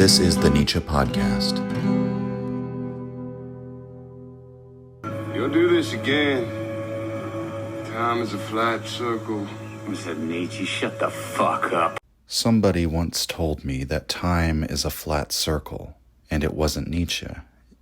This is the Nietzsche Podcast. You'll do this again. Time is a flat circle. Who said Nietzsche? Shut the fuck up. Somebody once told me that time is a flat circle, and it wasn't Nietzsche.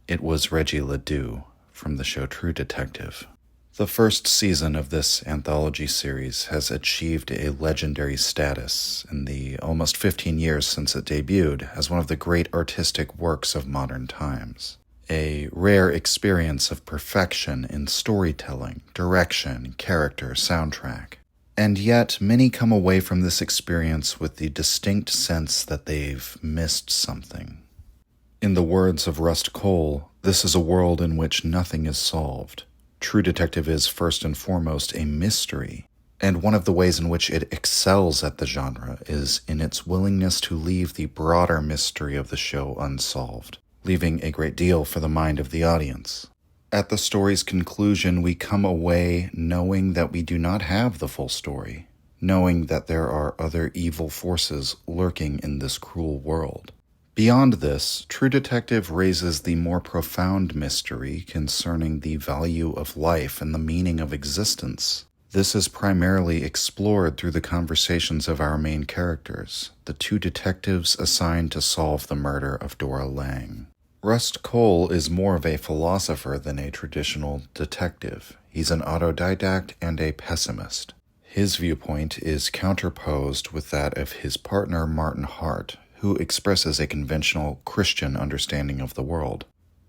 It was Reggie Ledoux from the show True Detective. The first season of this anthology series has achieved a legendary status in the almost 15 years since it debuted as one of the great artistic works of modern times. A rare experience of perfection in storytelling, direction, character, soundtrack. And yet, many come away from this experience with the distinct sense that they've missed something. In the words of Rust Cohle, this is a world in which nothing is solved. True Detective is first and foremost a mystery, and one of the ways in which it excels at the genre is in its willingness to leave the broader mystery of the show unsolved, leaving a great deal for the mind of the audience. At the story's conclusion, we come away knowing that we do not have the full story, knowing that there are other evil forces lurking in this cruel world. Beyond this, True Detective raises the more profound mystery concerning the value of life and the meaning of existence. This is primarily explored through the conversations of our main characters, the two detectives assigned to solve the murder of Dora Lang. Rust Cohle is more of a philosopher than a traditional detective. He's an autodidact and a pessimist. His viewpoint is counterposed with that of his partner Martin Hart, who expresses a conventional Christian understanding of the world.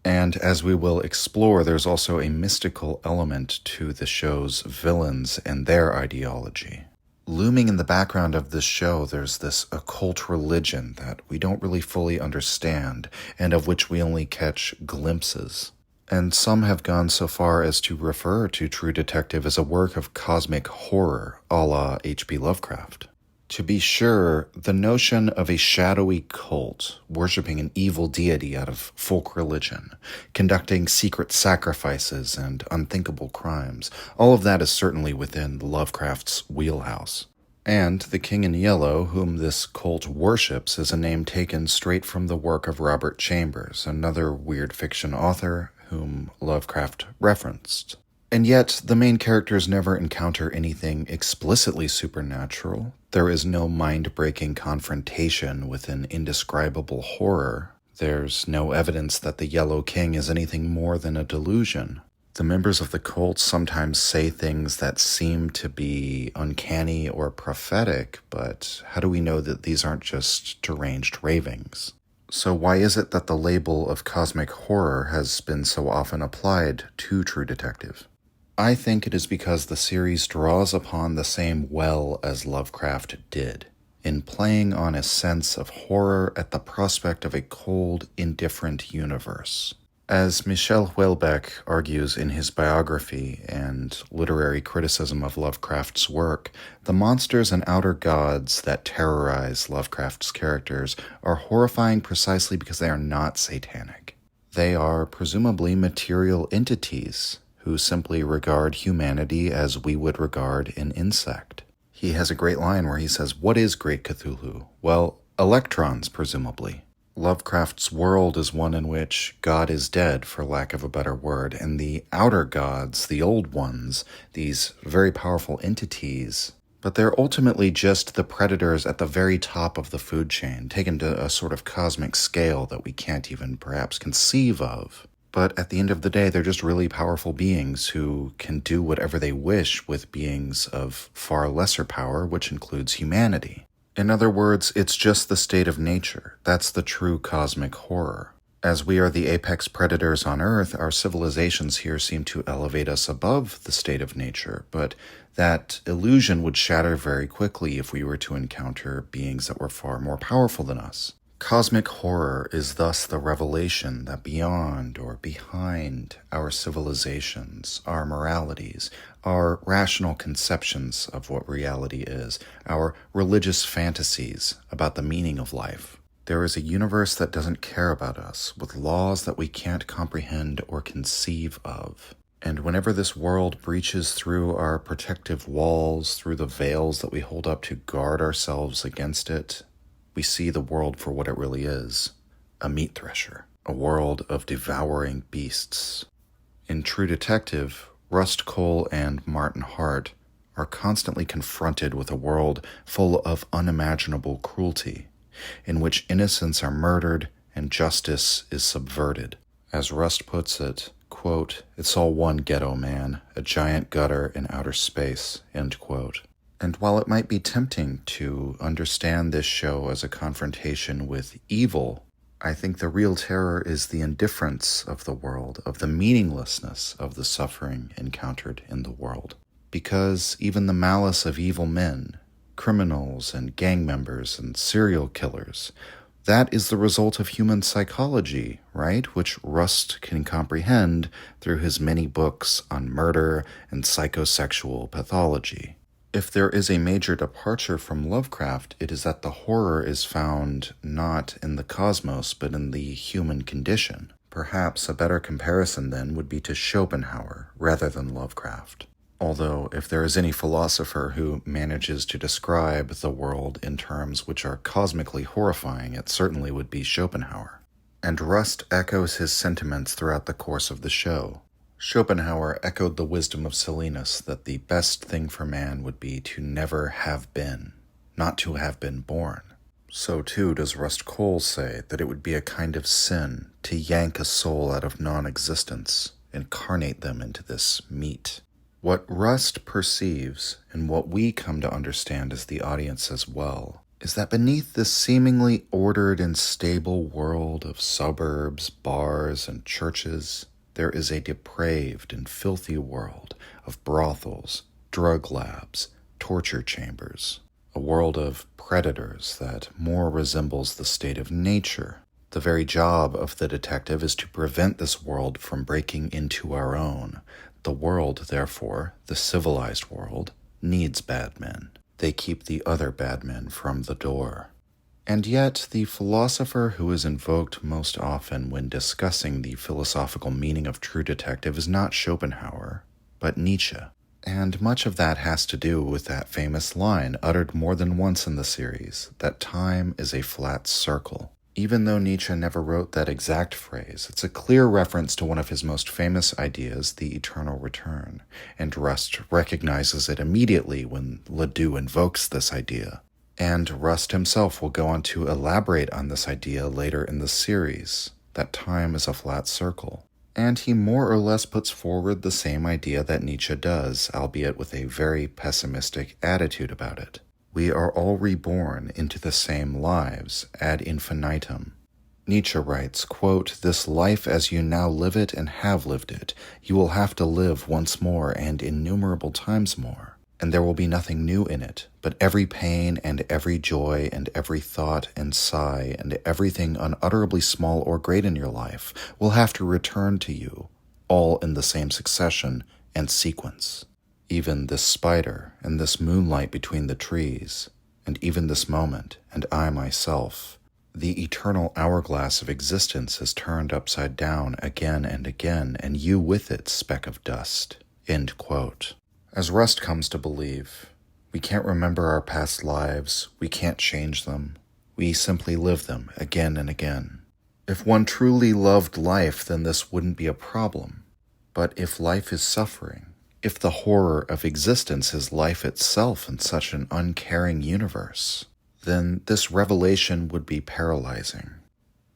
And as we will explore, there's also a mystical element to the show's villains and their ideology. Looming in the background of this show, there's this occult religion that we don't really fully understand, and of which we only catch glimpses. And some have gone so far as to refer to True Detective as a work of cosmic horror, a la H.P. Lovecraft. To be sure, the notion of a shadowy cult, worshipping an evil deity out of folk religion, conducting secret sacrifices and unthinkable crimes, all of that is certainly within Lovecraft's wheelhouse. And the King in Yellow, whom this cult worships, is a name taken straight from the work of Robert Chambers, another weird fiction author whom Lovecraft referenced. And yet, the main characters never encounter anything explicitly supernatural. There is no mind-breaking confrontation with an indescribable horror. There's no evidence that the Yellow King is anything more than a delusion. The members of the cult sometimes say things that seem to be uncanny or prophetic, but how do we know that these aren't just deranged ravings? So why is it that the label of cosmic horror has been so often applied to True Detective? I think it is because the series draws upon the same well as Lovecraft did, in playing on a sense of horror at the prospect of a cold, indifferent universe. As Michel Houellebecq argues in his biography and literary criticism of Lovecraft's work, the monsters and outer gods that terrorize Lovecraft's characters are horrifying precisely because they are not satanic. They are presumably material entities who simply regard humanity as we would regard an insect. He has a great line where he says, "What is Great Cthulhu?" Well, electrons, presumably. Lovecraft's world is one in which God is dead, for lack of a better word, and the outer gods, the old ones, these very powerful entities, but they're ultimately just the predators at the very top of the food chain, taken to a sort of cosmic scale that we can't even perhaps conceive of. But at the end of the day, they're just really powerful beings who can do whatever they wish with beings of far lesser power, which includes humanity. In other words, it's just the state of nature. That's the true cosmic horror. As we are the apex predators on Earth, our civilizations here seem to elevate us above the state of nature, but that illusion would shatter very quickly if we were to encounter beings that were far more powerful than us. Cosmic horror is thus the revelation that beyond or behind our civilizations, our moralities, our rational conceptions of what reality is, our religious fantasies about the meaning of life, there is a universe that doesn't care about us, with laws that we can't comprehend or conceive of. And whenever this world breaches through our protective walls, through the veils that we hold up to guard ourselves against it, we see the world for what it really is, a meat thresher, a world of devouring beasts. In True Detective, Rust Cohle and Martin Hart are constantly confronted with a world full of unimaginable cruelty, in which innocents are murdered and justice is subverted. As Rust puts it, quote, "It's all one ghetto, man, a giant gutter in outer space," end quote. And while it might be tempting to understand this show as a confrontation with evil, I think the real terror is the indifference of the world, of the meaninglessness of the suffering encountered in the world. Because even the malice of evil men, criminals and gang members and serial killers, that is the result of human psychology, right? Which Rust can comprehend through his many books on murder and psychosexual pathology. If there is a major departure from Lovecraft, it is that the horror is found not in the cosmos, but in the human condition. Perhaps a better comparison then would be to Schopenhauer rather than Lovecraft. Although, if there is any philosopher who manages to describe the world in terms which are cosmically horrifying, it certainly would be Schopenhauer. And Rust echoes his sentiments throughout the course of the show. Schopenhauer echoed the wisdom of Silenus that the best thing for man would be to never have been, not to have been born. So too does Rust Cohle say that it would be a kind of sin to yank a soul out of non-existence, incarnate them into this meat. What Rust perceives, and what we come to understand as the audience as well, is that beneath this seemingly ordered and stable world of suburbs, bars, and churches, there is a depraved and filthy world of brothels, drug labs, torture chambers, a world of predators that more resembles the state of nature. The very job of the detective is to prevent this world from breaking into our own. The world, therefore, the civilized world, needs bad men. They keep the other bad men from the door. And yet, the philosopher who is invoked most often when discussing the philosophical meaning of True Detective is not Schopenhauer, but Nietzsche. And much of that has to do with that famous line uttered more than once in the series, that time is a flat circle. Even though Nietzsche never wrote that exact phrase, it's a clear reference to one of his most famous ideas, the eternal return, and Rust recognizes it immediately when Ledoux invokes this idea. And Rust himself will go on to elaborate on this idea later in the series, that time is a flat circle. And he more or less puts forward the same idea that Nietzsche does, albeit with a very pessimistic attitude about it. We are all reborn into the same lives, ad infinitum. Nietzsche writes, quote, "This life as you now live it and have lived it, you will have to live once more and innumerable times more. And there will be nothing new in it, but every pain and every joy and every thought and sigh and everything unutterably small or great in your life will have to return to you, all in the same succession and sequence. Even this spider and this moonlight between the trees, and even this moment, and I myself, the eternal hourglass of existence is turned upside down again and again, and you with it, speck of dust." End quote. As Rust comes to believe, we can't remember our past lives, we can't change them, we simply live them again and again. If one truly loved life, then this wouldn't be a problem. But if life is suffering, if the horror of existence is life itself in such an uncaring universe, then this revelation would be paralyzing.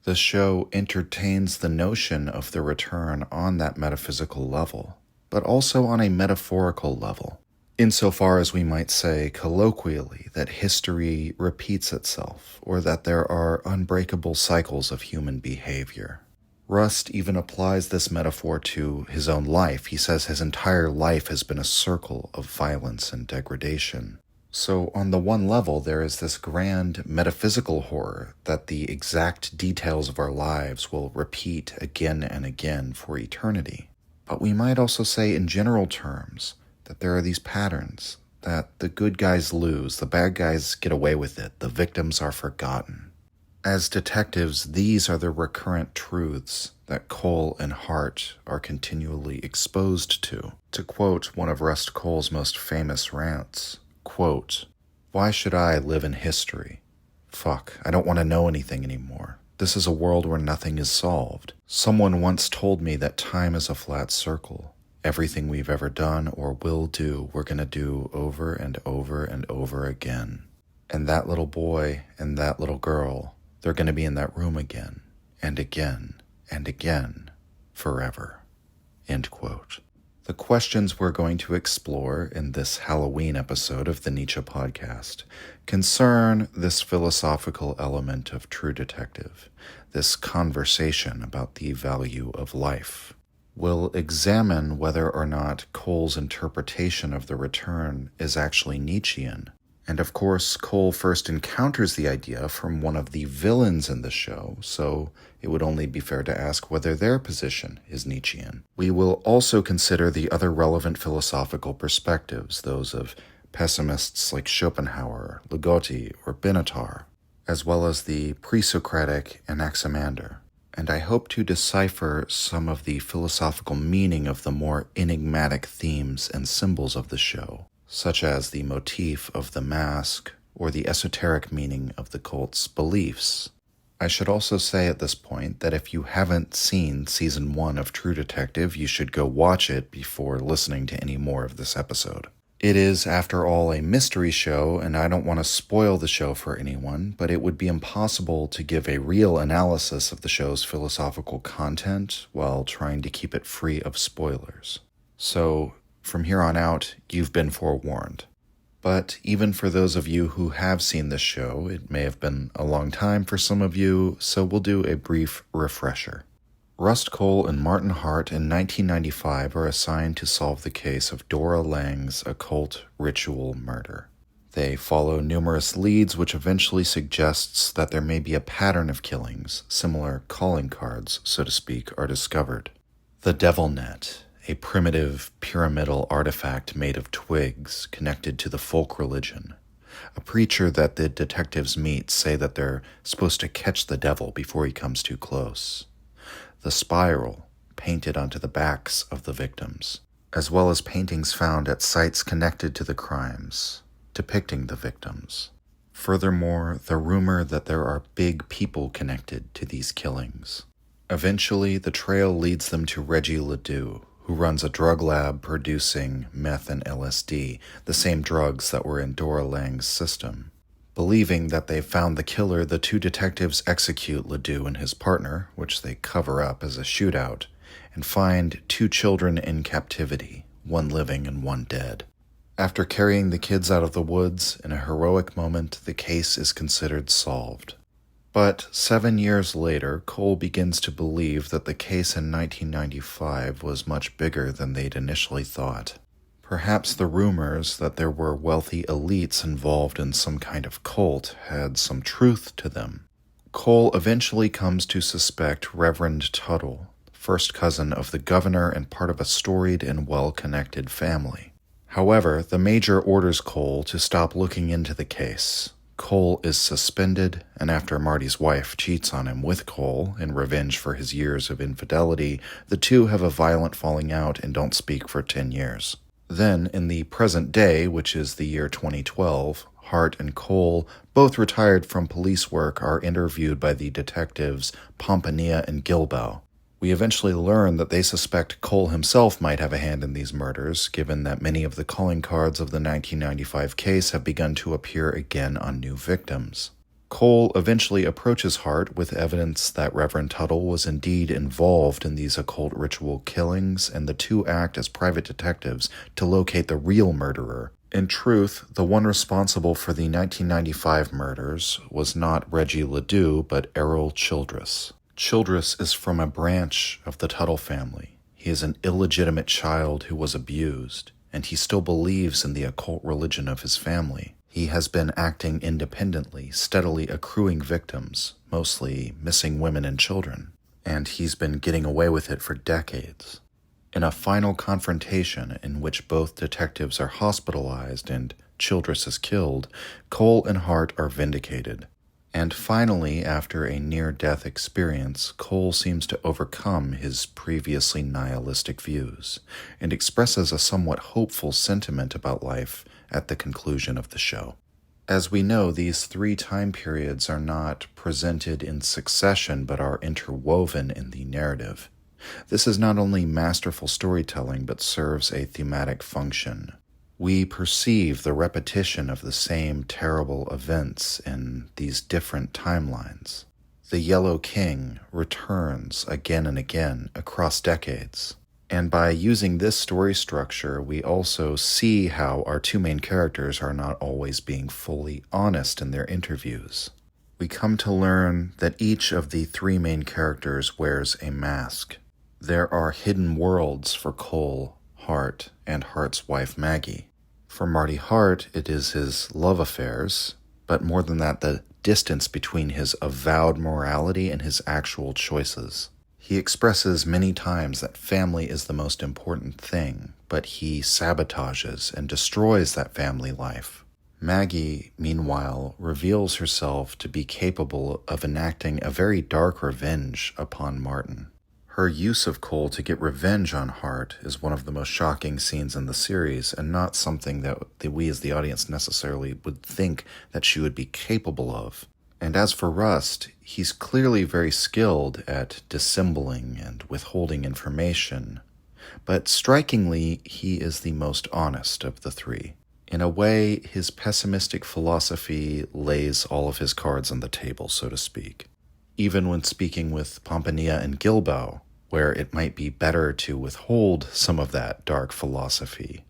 The show entertains the notion of the return on that metaphysical level, but also on a metaphorical level, insofar as we might say colloquially that history repeats itself, or that there are unbreakable cycles of human behavior. Rust even applies this metaphor to his own life. He says his entire life has been a circle of violence and degradation. So on the one level, there is this grand metaphysical horror that the exact details of our lives will repeat again and again for eternity. But we might also say in general terms that there are these patterns, that the good guys lose, the bad guys get away with it, the victims are forgotten. As detectives, these are the recurrent truths that Cohle and Hart are continually exposed to. To quote one of Rust Cohle's most famous rants, quote, "Why should I live in history? Fuck, I don't want to know anything anymore. This is a world where nothing is solved. Someone once told me that time is a flat circle. Everything we've ever done or will do, we're going to do over and over and over again. And that little boy and that little girl, they're going to be in that room again and again and again, forever. End quote. The questions we're going to explore in this Halloween episode of the Nietzsche podcast concern this philosophical element of True Detective, this conversation about the value of life. We'll examine whether or not Cole's interpretation of the return is actually Nietzschean. And of course, Cole first encounters the idea from one of the villains in the show, so it would only be fair to ask whether their position is Nietzschean. We will also consider the other relevant philosophical perspectives, those of pessimists like Schopenhauer, Ligotti, or Benatar, as well as the pre-Socratic Anaximander. And I hope to decipher some of the philosophical meaning of the more enigmatic themes and symbols of the show, such as the motif of the mask or the esoteric meaning of the cult's beliefs. I should also say at this point that if you haven't seen Season 1 of True Detective, you should go watch it before listening to any more of this episode. It is, after all, a mystery show, and I don't want to spoil the show for anyone, but it would be impossible to give a real analysis of the show's philosophical content while trying to keep it free of spoilers. So, from here on out, you've been forewarned. But even for those of you who have seen this show, it may have been a long time for some of you, so we'll do a brief refresher. Rust Cohle and Martin Hart in 1995 are assigned to solve the case of Dora Lange's occult ritual murder. They follow numerous leads, which eventually suggests that there may be a pattern of killings, similar calling cards, so to speak, are discovered. The Devil Net, a primitive pyramidal artifact made of twigs connected to the folk religion. A preacher that the detectives meet say that they're supposed to catch the devil before he comes too close. The spiral, painted onto the backs of the victims, as well as paintings found at sites connected to the crimes, depicting the victims. Furthermore, the rumor that there are big people connected to these killings. Eventually, the trail leads them to Reggie Ledoux, who runs a drug lab producing meth and LSD, the same drugs that were in Dora Lange's system. Believing that they've found the killer, the two detectives execute Ledoux and his partner, which they cover up as a shootout, and find 2 children in captivity, one living and one dead. After carrying the kids out of the woods, in a heroic moment, the case is considered solved. But 7 years later, Cole begins to believe that the case in 1995 was much bigger than they'd initially thought. Perhaps the rumors that there were wealthy elites involved in some kind of cult had some truth to them. Cole eventually comes to suspect Reverend Tuttle, first cousin of the governor and part of a storied and well-connected family. However, the major orders Cole to stop looking into the case. Cole is suspended, and after Marty's wife cheats on him with Cole in revenge for his years of infidelity, the two have a violent falling out and don't speak for 10 years. Then, in the present day, which is the year 2012, Hart and Cole, both retired from police work, are interviewed by the detectives Pompanilla and Gilboa. We eventually learn that they suspect Cole himself might have a hand in these murders, given that many of the calling cards of the 1995 case have begun to appear again on new victims. Cole eventually approaches Hart with evidence that Reverend Tuttle was indeed involved in these occult ritual killings, and the two act as private detectives to locate the real murderer. In truth, the one responsible for the 1995 murders was not Reggie Ledoux, but Errol Childress. Childress is from a branch of the Tuttle family. He is an illegitimate child who was abused, and he still believes in the occult religion of his family. He has been acting independently, steadily accruing victims, mostly missing women and children, and he's been getting away with it for decades. In a final confrontation in which both detectives are hospitalized and Childress is killed, Cole and Hart are vindicated. And finally, after a near-death experience, Cole seems to overcome his previously nihilistic views and expresses a somewhat hopeful sentiment about life at the conclusion of the show. As we know, these three time periods are not presented in succession but are interwoven in the narrative. This is not only masterful storytelling but serves a thematic function. We perceive the repetition of the same terrible events in these different timelines. The Yellow King returns again and again across decades. And by using this story structure, we also see how our two main characters are not always being fully honest in their interviews. We come to learn that each of the three main characters wears a mask. There are hidden worlds for Cole, Hart, and Hart's wife Maggie. For Marty Hart, it is his love affairs, but more than that, the distance between his avowed morality and his actual choices. He expresses many times that family is the most important thing, but he sabotages and destroys that family life. Maggie, meanwhile, reveals herself to be capable of enacting a very dark revenge upon Martin. Her use of Cole to get revenge on Hart is one of the most shocking scenes in the series, and not something that we as the audience necessarily would think that she would be capable of. And as for Rust, he's clearly very skilled at dissembling and withholding information, but strikingly, he is the most honest of the three. In a way, his pessimistic philosophy lays all of his cards on the table, so to speak. Even when speaking with Pompanilla and Gilboa, where it might be better to withhold some of that dark philosophy,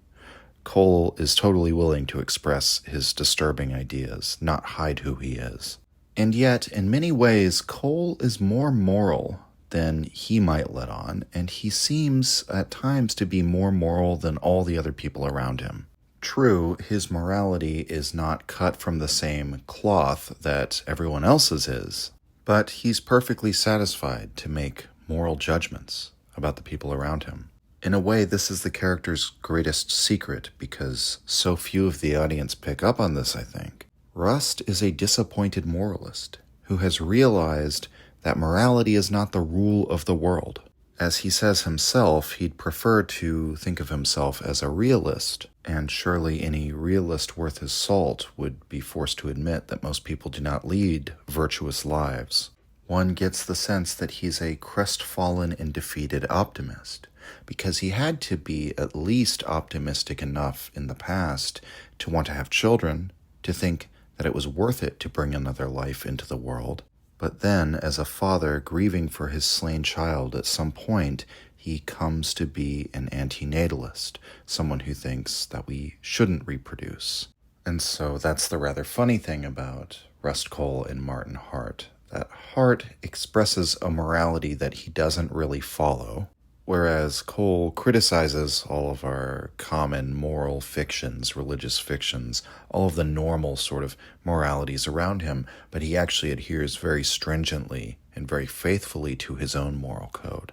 Cole is totally willing to express his disturbing ideas, not hide who he is. And yet, in many ways, Cole is more moral than he might let on, and he seems at times to be more moral than all the other people around him. True, his morality is not cut from the same cloth that everyone else's is, but he's perfectly satisfied to make moral judgments about the people around him. In a way, this is the character's greatest secret, because so few of the audience pick up on this, I think. Rust is a disappointed moralist who has realized that morality is not the rule of the world. As he says himself, he'd prefer to think of himself as a realist, and surely any realist worth his salt would be forced to admit that most people do not lead virtuous lives. One gets the sense that he's a crestfallen and defeated optimist, because he had to be at least optimistic enough in the past to want to have children, to think that it was worth it to bring another life into the world. But then, as a father grieving for his slain child, at some point, he comes to be an antinatalist, someone who thinks that we shouldn't reproduce. And so that's the rather funny thing about Rust Cole and Martin Hart, that Hart expresses a morality that he doesn't really follow, whereas Cole criticizes all of our common moral fictions, religious fictions, all of the normal sort of moralities around him, but he actually adheres very stringently and very faithfully to his own moral code.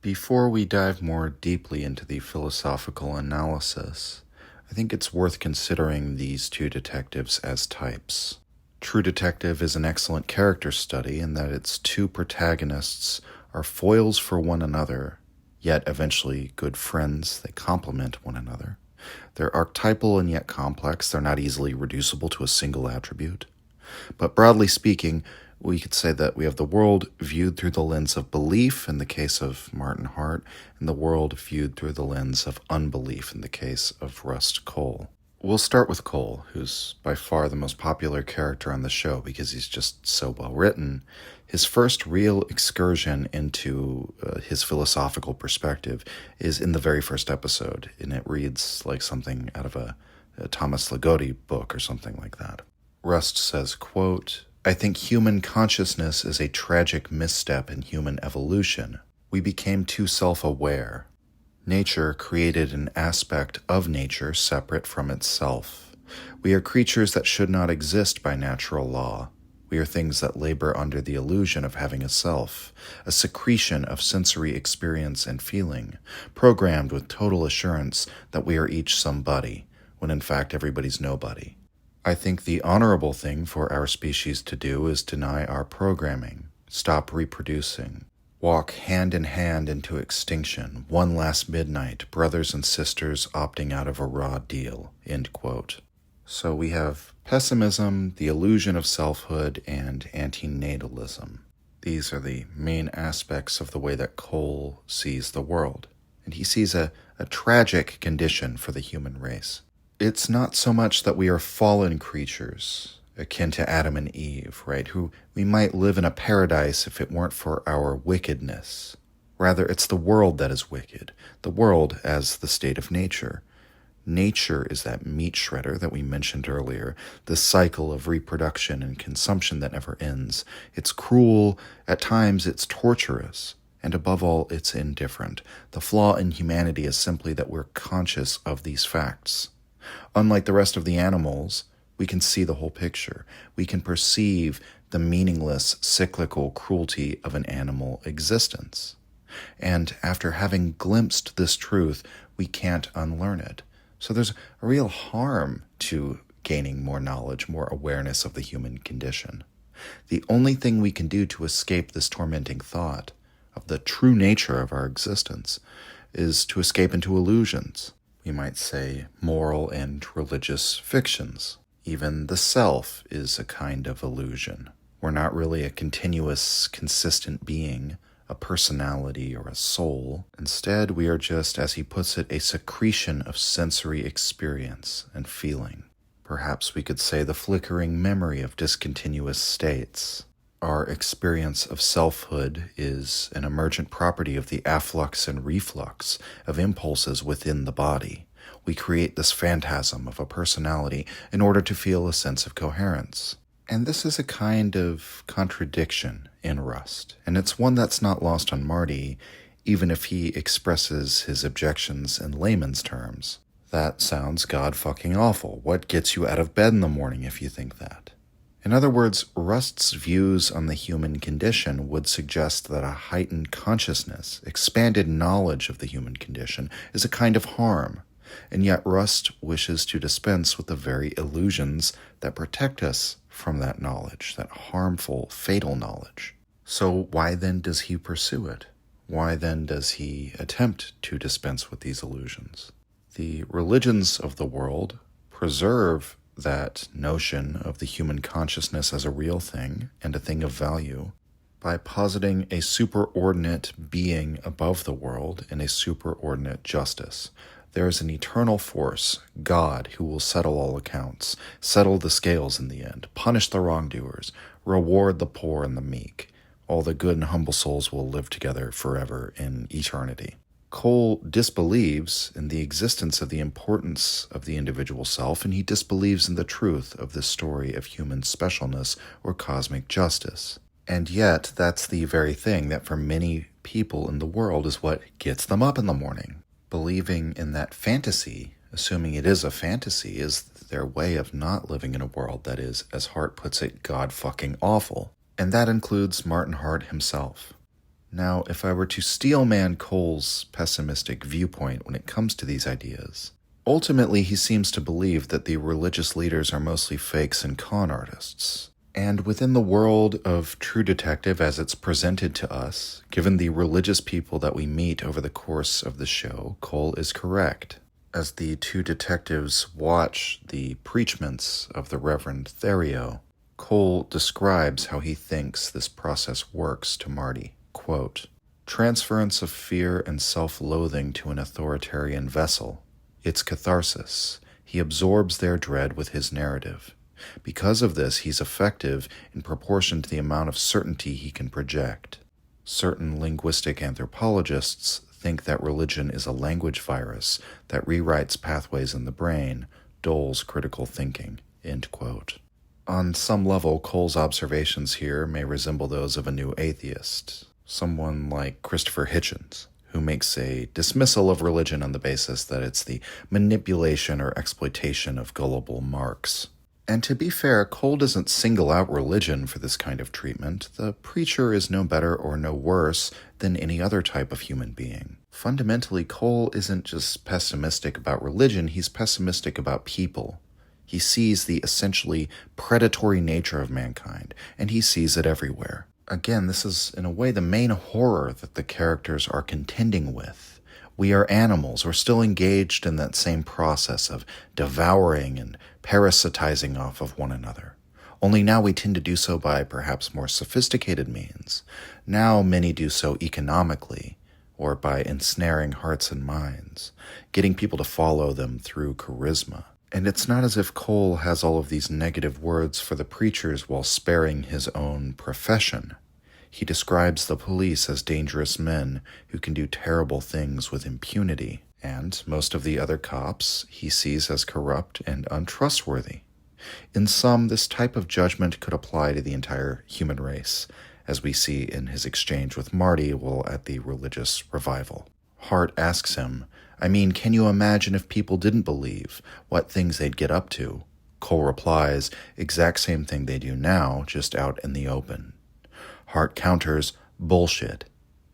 Before we dive more deeply into the philosophical analysis, I think it's worth considering these two detectives as types. True Detective is an excellent character study in that its two protagonists are foils for one another, yet eventually good friends. They complement one another. They're archetypal and yet complex. They're not easily reducible to a single attribute. But broadly speaking, we could say that we have the world viewed through the lens of belief in the case of Martin Hart, and the world viewed through the lens of unbelief in the case of Rust Cole. We'll start with Cole, who's by far the most popular character on the show because he's just so well written. His first real excursion into his philosophical perspective is in the very first episode, and it reads like something out of a Thomas Ligotti book or something like that. Rust says, quote, "I think human consciousness is a tragic misstep in human evolution. We became too self-aware. Nature created an aspect of nature separate from itself. We are creatures that should not exist by natural law. We are things that labor under the illusion of having a self, a secretion of sensory experience and feeling, programmed with total assurance that we are each somebody, when in fact everybody's nobody. I think the honorable thing for our species to do is deny our programming, stop reproducing, walk hand in hand into extinction, one last midnight, brothers and sisters opting out of a raw deal." End quote. So we have pessimism, the illusion of selfhood, and antinatalism. These are the main aspects of the way that Cole sees the world. And he sees a tragic condition for the human race. It's not so much that we are fallen creatures, akin to Adam and Eve, right? Who we might live in a paradise if it weren't for our wickedness. Rather, it's the world that is wicked, the world as the state of nature. Nature is that meat shredder that we mentioned earlier, the cycle of reproduction and consumption that never ends. It's cruel, at times it's torturous, and above all, it's indifferent. The flaw in humanity is simply that we're conscious of these facts. Unlike the rest of the animals, we can see the whole picture. We can perceive the meaningless, cyclical cruelty of an animal existence. And after having glimpsed this truth, we can't unlearn it. So there's a real harm to gaining more knowledge, more awareness of the human condition. The only thing we can do to escape this tormenting thought of the true nature of our existence is to escape into illusions. We might say moral and religious fictions. Even the self is a kind of illusion. We're not really a continuous, consistent being, a personality or a soul. Instead, we are just, as he puts it, a secretion of sensory experience and feeling. Perhaps we could say the flickering memory of discontinuous states. Our experience of selfhood is an emergent property of the afflux and reflux of impulses within the body. We create this phantasm of a personality in order to feel a sense of coherence. And this is a kind of contradiction in Rust, and it's one that's not lost on Marty, even if he expresses his objections in layman's terms. That sounds god-fucking awful. What gets you out of bed in the morning if you think that? In other words, Rust's views on the human condition would suggest that a heightened consciousness, expanded knowledge of the human condition, is a kind of harm, and yet Rust wishes to dispense with the very illusions that protect us from that knowledge, that harmful, fatal knowledge. So why then does he pursue it? Why then does he attempt to dispense with these illusions? The religions of the world preserve that notion of the human consciousness as a real thing and a thing of value by positing a superordinate being above the world and a superordinate justice. There is an eternal force, God, who will settle all accounts, settle the scales in the end, punish the wrongdoers, reward the poor and the meek. All the good and humble souls will live together forever in eternity. Cole disbelieves in the existence of the importance of the individual self, and he disbelieves in the truth of this story of human specialness or cosmic justice. And yet, that's the very thing that for many people in the world is what gets them up in the morning. Believing in that fantasy, assuming it is a fantasy, is their way of not living in a world that is, as Hart puts it, god-fucking-awful. And that includes Martin Hart himself. Now, if I were to steelman Cole's pessimistic viewpoint when it comes to these ideas, ultimately he seems to believe that the religious leaders are mostly fakes and con artists. And within the world of True Detective as it's presented to us, given the religious people that we meet over the course of the show, Cole is correct. As the two detectives watch the preachments of the Reverend Therio, Cole describes how he thinks this process works to Marty. Quote, "Transference of fear and self-loathing to an authoritarian vessel. It's catharsis. He absorbs their dread with his narrative. Because of this, he's effective in proportion to the amount of certainty he can project. Certain linguistic anthropologists think that religion is a language virus that rewrites pathways in the brain, dulls critical thinking." End quote. On some level, Cole's observations here may resemble those of a new atheist, someone like Christopher Hitchens, who makes a dismissal of religion on the basis that it's the manipulation or exploitation of gullible marks. And to be fair, Cole doesn't single out religion for this kind of treatment. The preacher is no better or no worse than any other type of human being. Fundamentally, Cole isn't just pessimistic about religion, he's pessimistic about people. He sees the essentially predatory nature of mankind, and he sees it everywhere. Again, this is, in a way, the main horror that the characters are contending with. We are animals. We're still engaged in that same process of devouring and parasitizing off of one another. Only now we tend to do so by perhaps more sophisticated means. Now many do so economically, or by ensnaring hearts and minds, getting people to follow them through charisma. And it's not as if Cole has all of these negative words for the preachers while sparing his own profession. He describes the police as dangerous men who can do terrible things with impunity, and most of the other cops he sees as corrupt and untrustworthy. In sum, this type of judgment could apply to the entire human race, as we see in his exchange with Marty while at the religious revival. Hart asks him, I mean, can you imagine if people didn't believe what things they'd get up to? Cole replies, exact same thing they do now, just out in the open. Hart counters, bullshit.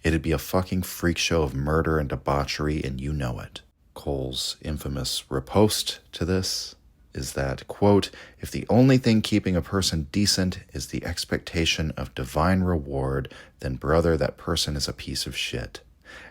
It'd be a fucking freak show of murder and debauchery, and you know it. Cole's infamous riposte to this is that, quote, if the only thing keeping a person decent is the expectation of divine reward, then brother, that person is a piece of shit.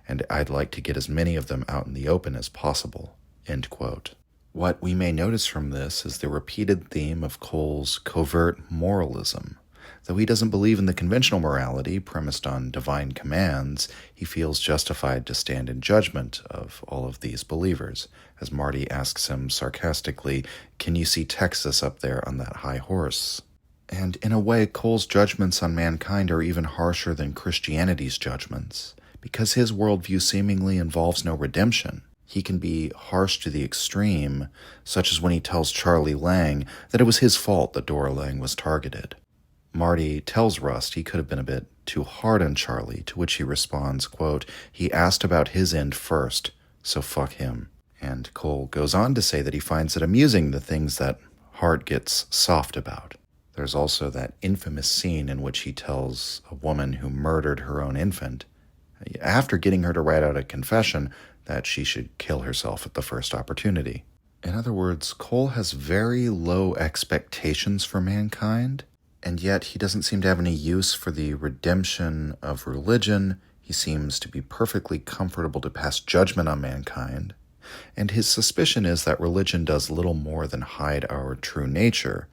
And I'd like to get as many of them out in the open as possible, end quote. What we may notice from this is the repeated theme of Cole's covert moralism. Though he doesn't believe in the conventional morality premised on divine commands, he feels justified to stand in judgment of all of these believers, as Marty asks him sarcastically, can you see Texas up there on that high horse? And in a way, Cole's judgments on mankind are even harsher than Christianity's judgments, because his worldview seemingly involves no redemption. He can be harsh to the extreme, such as when he tells Charlie Lang that it was his fault that Dora Lang was targeted. Marty tells Rust he could have been a bit too hard on Charlie, to which he responds, quote, he asked about his end first, so fuck him. And Cole goes on to say that he finds it amusing the things that Hart gets soft about. There's also that infamous scene in which he tells a woman who murdered her own infant, after getting her to write out a confession, that she should kill herself at the first opportunity. In other words, Cole has very low expectations for mankind, and yet he doesn't seem to have any use for the redemption of religion. He seems to be perfectly comfortable to pass judgment on mankind, and his suspicion is that religion does little more than hide our true nature.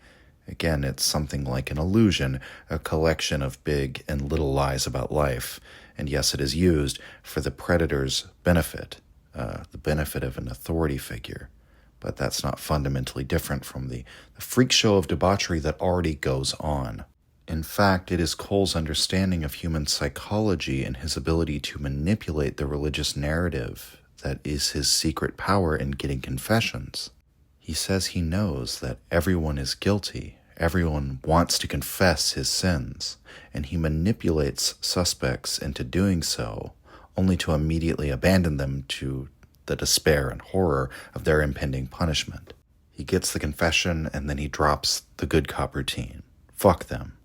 Again, it's something like an illusion, a collection of big and little lies about life, and yes, it is used for the predator's benefit, the benefit of an authority figure. But that's not fundamentally different from the freak show of debauchery that already goes on. In fact, it is Cole's understanding of human psychology and his ability to manipulate the religious narrative that is his secret power in getting confessions. He says he knows that everyone is guilty, everyone wants to confess his sins, and he manipulates suspects into doing so, only to immediately abandon them to the despair and horror of their impending punishment. He gets the confession, and then he drops the good cop routine. Fuck them.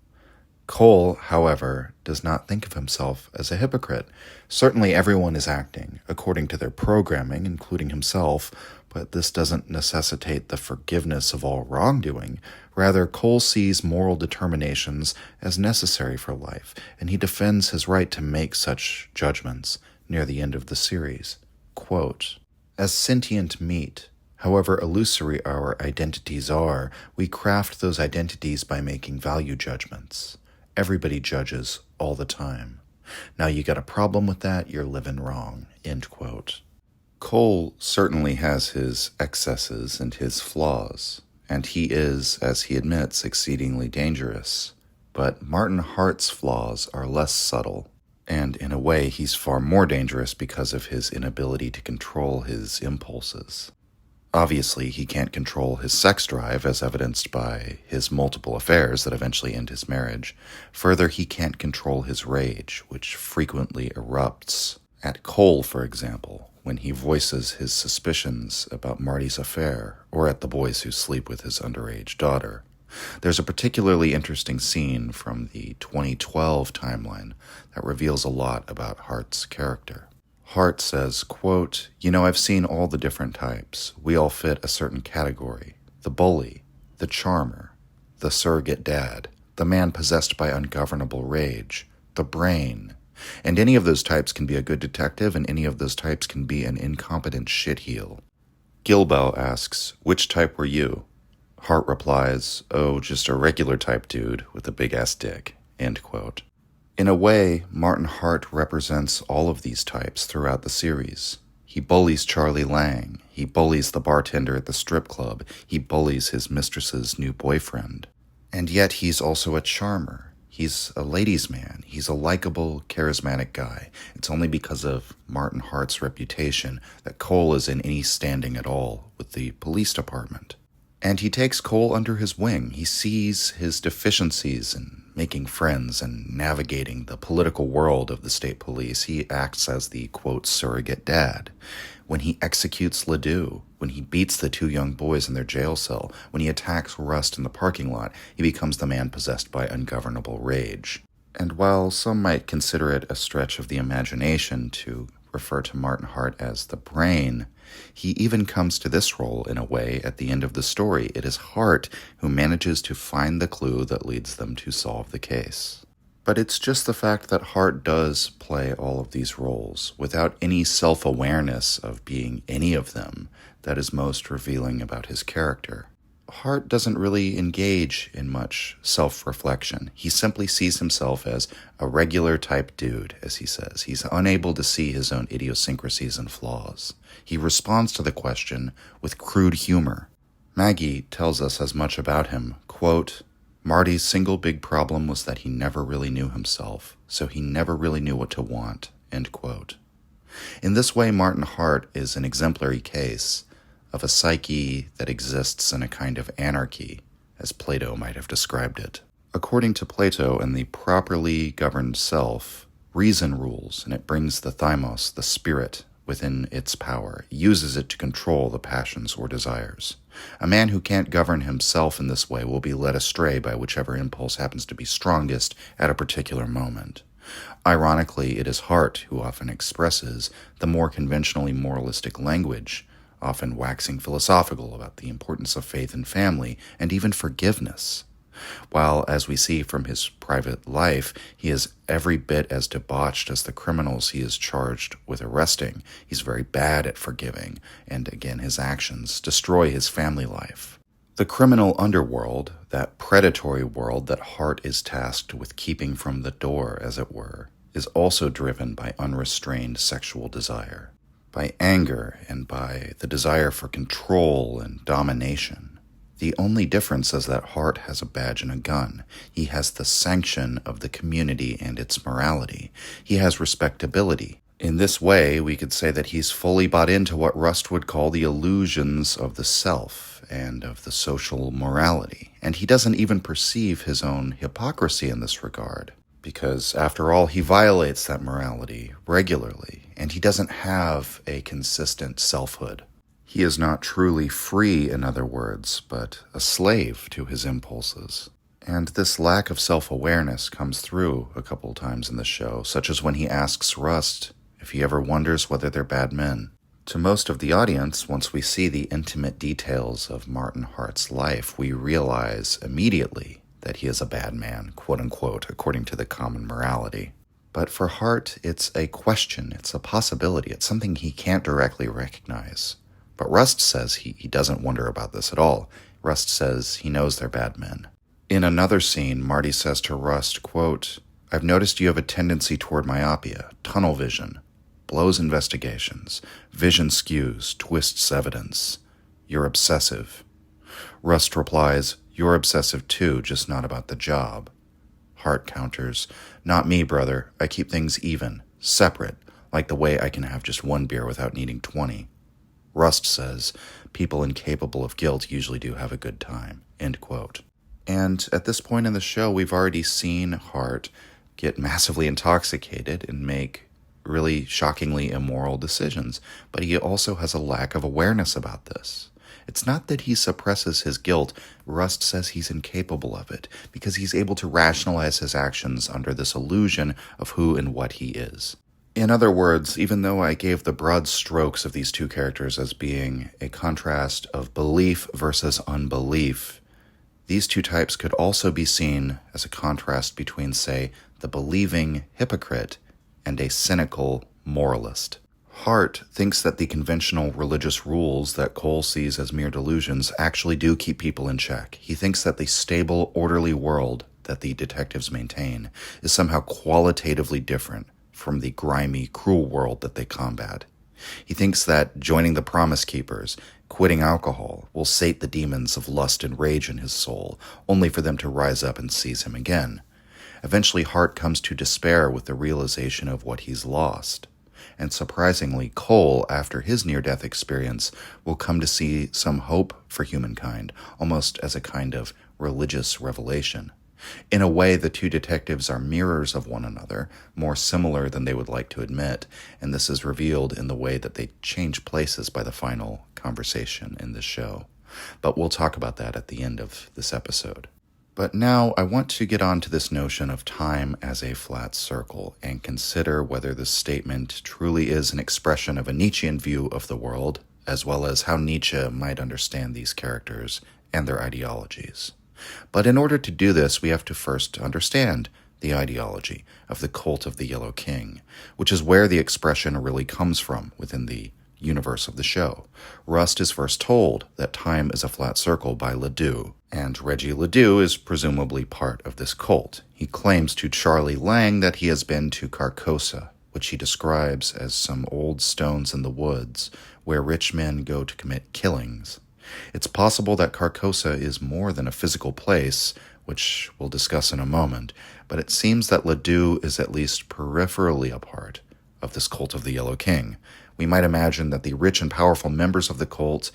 Cole, however, does not think of himself as a hypocrite. Certainly everyone is acting according to their programming, including himself, but this doesn't necessitate the forgiveness of all wrongdoing. Rather, Cole sees moral determinations as necessary for life, and he defends his right to make such judgments near the end of the series. Quote, as sentient meat, however illusory our identities are, we craft those identities by making value judgments. Everybody judges all the time. Now you got a problem with that, you're living wrong. End quote. Cole certainly has his excesses and his flaws, and he is, as he admits, exceedingly dangerous. But Martin Hart's flaws are less subtle. And in a way, he's far more dangerous because of his inability to control his impulses. Obviously, he can't control his sex drive, as evidenced by his multiple affairs that eventually end his marriage. Further, he can't control his rage, which frequently erupts. At Cole, for example, when he voices his suspicions about Marty's affair, or at the boys who sleep with his underage daughter. There's a particularly interesting scene from the 2012 timeline that reveals a lot about Hart's character. Hart says, quote, I've seen all the different types. We all fit a certain category. The bully, the charmer, the surrogate dad, the man possessed by ungovernable rage, the brain. And any of those types can be a good detective, and any of those types can be an incompetent shitheel. Gilbo asks, which type were you? Hart replies, oh, just a regular type dude with a big-ass dick, end quote. In a way, Martin Hart represents all of these types throughout the series. He bullies Charlie Lang, he bullies the bartender at the strip club, he bullies his mistress's new boyfriend. And yet he's also a charmer. He's a ladies' man. He's a likable, charismatic guy. It's only because of Martin Hart's reputation that Cole is in any standing at all with the police department. And he takes Cole under his wing. He sees his deficiencies in making friends and navigating the political world of the state police. He acts as the, quote, surrogate dad. When he executes Ledoux, when he beats the two young boys in their jail cell, when he attacks Rust in the parking lot, he becomes the man possessed by ungovernable rage. And while some might consider it a stretch of the imagination to refer to Martin Hart as the brain, he even comes to this role in a way at the end of the story. It is Hart who manages to find the clue that leads them to solve the case. But it's just the fact that Hart does play all of these roles without any self-awareness of being any of them that is most revealing about his character. Hart doesn't really engage in much self-reflection. He simply sees himself as a regular type dude, as he says. He's unable to see his own idiosyncrasies and flaws. He responds to the question with crude humor. Maggie tells us as much about him, quote, Marty's single big problem was that he never really knew himself, so he never really knew what to want, end quote. In this way, Martin Hart is an exemplary case of a psyche that exists in a kind of anarchy, as Plato might have described it. According to Plato and the properly governed self, reason rules, and it brings the thymos, the spirit, within its power, uses it to control the passions or desires. A man who can't govern himself in this way will be led astray by whichever impulse happens to be strongest at a particular moment. Ironically, it is Hart who often expresses the more conventionally moralistic language, often waxing philosophical about the importance of faith and family, and even forgiveness. While, as we see from his private life, he is every bit as debauched as the criminals he is charged with arresting, he's very bad at forgiving, and again his actions destroy his family life. The criminal underworld, that predatory world that Hart is tasked with keeping from the door, as it were, is also driven by unrestrained sexual desire, by anger, and by the desire for control and domination. The only difference is that Hart has a badge and a gun. He has the sanction of the community and its morality. He has respectability. In this way, we could say that he's fully bought into what Rust would call the illusions of the self and of the social morality. And he doesn't even perceive his own hypocrisy in this regard, because after all, he violates that morality regularly, and he doesn't have a consistent selfhood. He is not truly free, in other words, but a slave to his impulses. And this lack of self-awareness comes through a couple times in the show, such as when he asks Rust if he ever wonders whether they're bad men. To most of the audience, once we see the intimate details of Martin Hart's life, we realize immediately that he is a bad man, quote-unquote, according to the common morality. But for Hart, it's a question, it's a possibility, it's something he can't directly recognize. But Rust says he doesn't wonder about this at all. Rust says he knows they're bad men. In another scene, Marty says to Rust, quote, I've noticed you have a tendency toward myopia, tunnel vision, blows investigations, vision skews, twists evidence. You're obsessive. Rust replies, you're obsessive too, just not about the job. Hart counters, not me, brother. I keep things even, separate, like the way I can have just one beer without needing 20. Rust says, people incapable of guilt usually do have a good time, end quote. And at this point in the show, we've already seen Hart get massively intoxicated and make really shockingly immoral decisions, but he also has a lack of awareness about this. It's not that he suppresses his guilt. Rust says he's incapable of it, because he's able to rationalize his actions under this illusion of who and what he is. In other words, even though I gave the broad strokes of these two characters as being a contrast of belief versus unbelief, these two types could also be seen as a contrast between, say, the believing hypocrite and a cynical moralist. Hart thinks that the conventional religious rules that Cole sees as mere delusions actually do keep people in check. He thinks that the stable, orderly world that the detectives maintain is somehow qualitatively different from the grimy, cruel world that they combat. He thinks that joining the Promise Keepers, quitting alcohol, will sate the demons of lust and rage in his soul, only for them to rise up and seize him again. Eventually, Hart comes to despair with the realization of what he's lost. And surprisingly, Cole, after his near-death experience, will come to see some hope for humankind, almost as a kind of religious revelation. In a way, the two detectives are mirrors of one another, more similar than they would like to admit, and this is revealed in the way that they change places by the final conversation in this show. But we'll talk about that at the end of this episode. But now I want to get on to this notion of time as a flat circle and consider whether this statement truly is an expression of a Nietzschean view of the world, as well as how Nietzsche might understand these characters and their ideologies. But in order to do this, we have to first understand the ideology of the cult of the Yellow King, which is where the expression really comes from within the universe of the show. Rust is first told that time is a flat circle by Ledoux, and Reggie Ledoux is presumably part of this cult. He claims to Charlie Lang that he has been to Carcosa, which he describes as some old stones in the woods where rich men go to commit killings. It's possible that Carcosa is more than a physical place, which we'll discuss in a moment, but it seems that Ledoux is at least peripherally a part of this cult of the Yellow King. We might imagine that the rich and powerful members of the cult,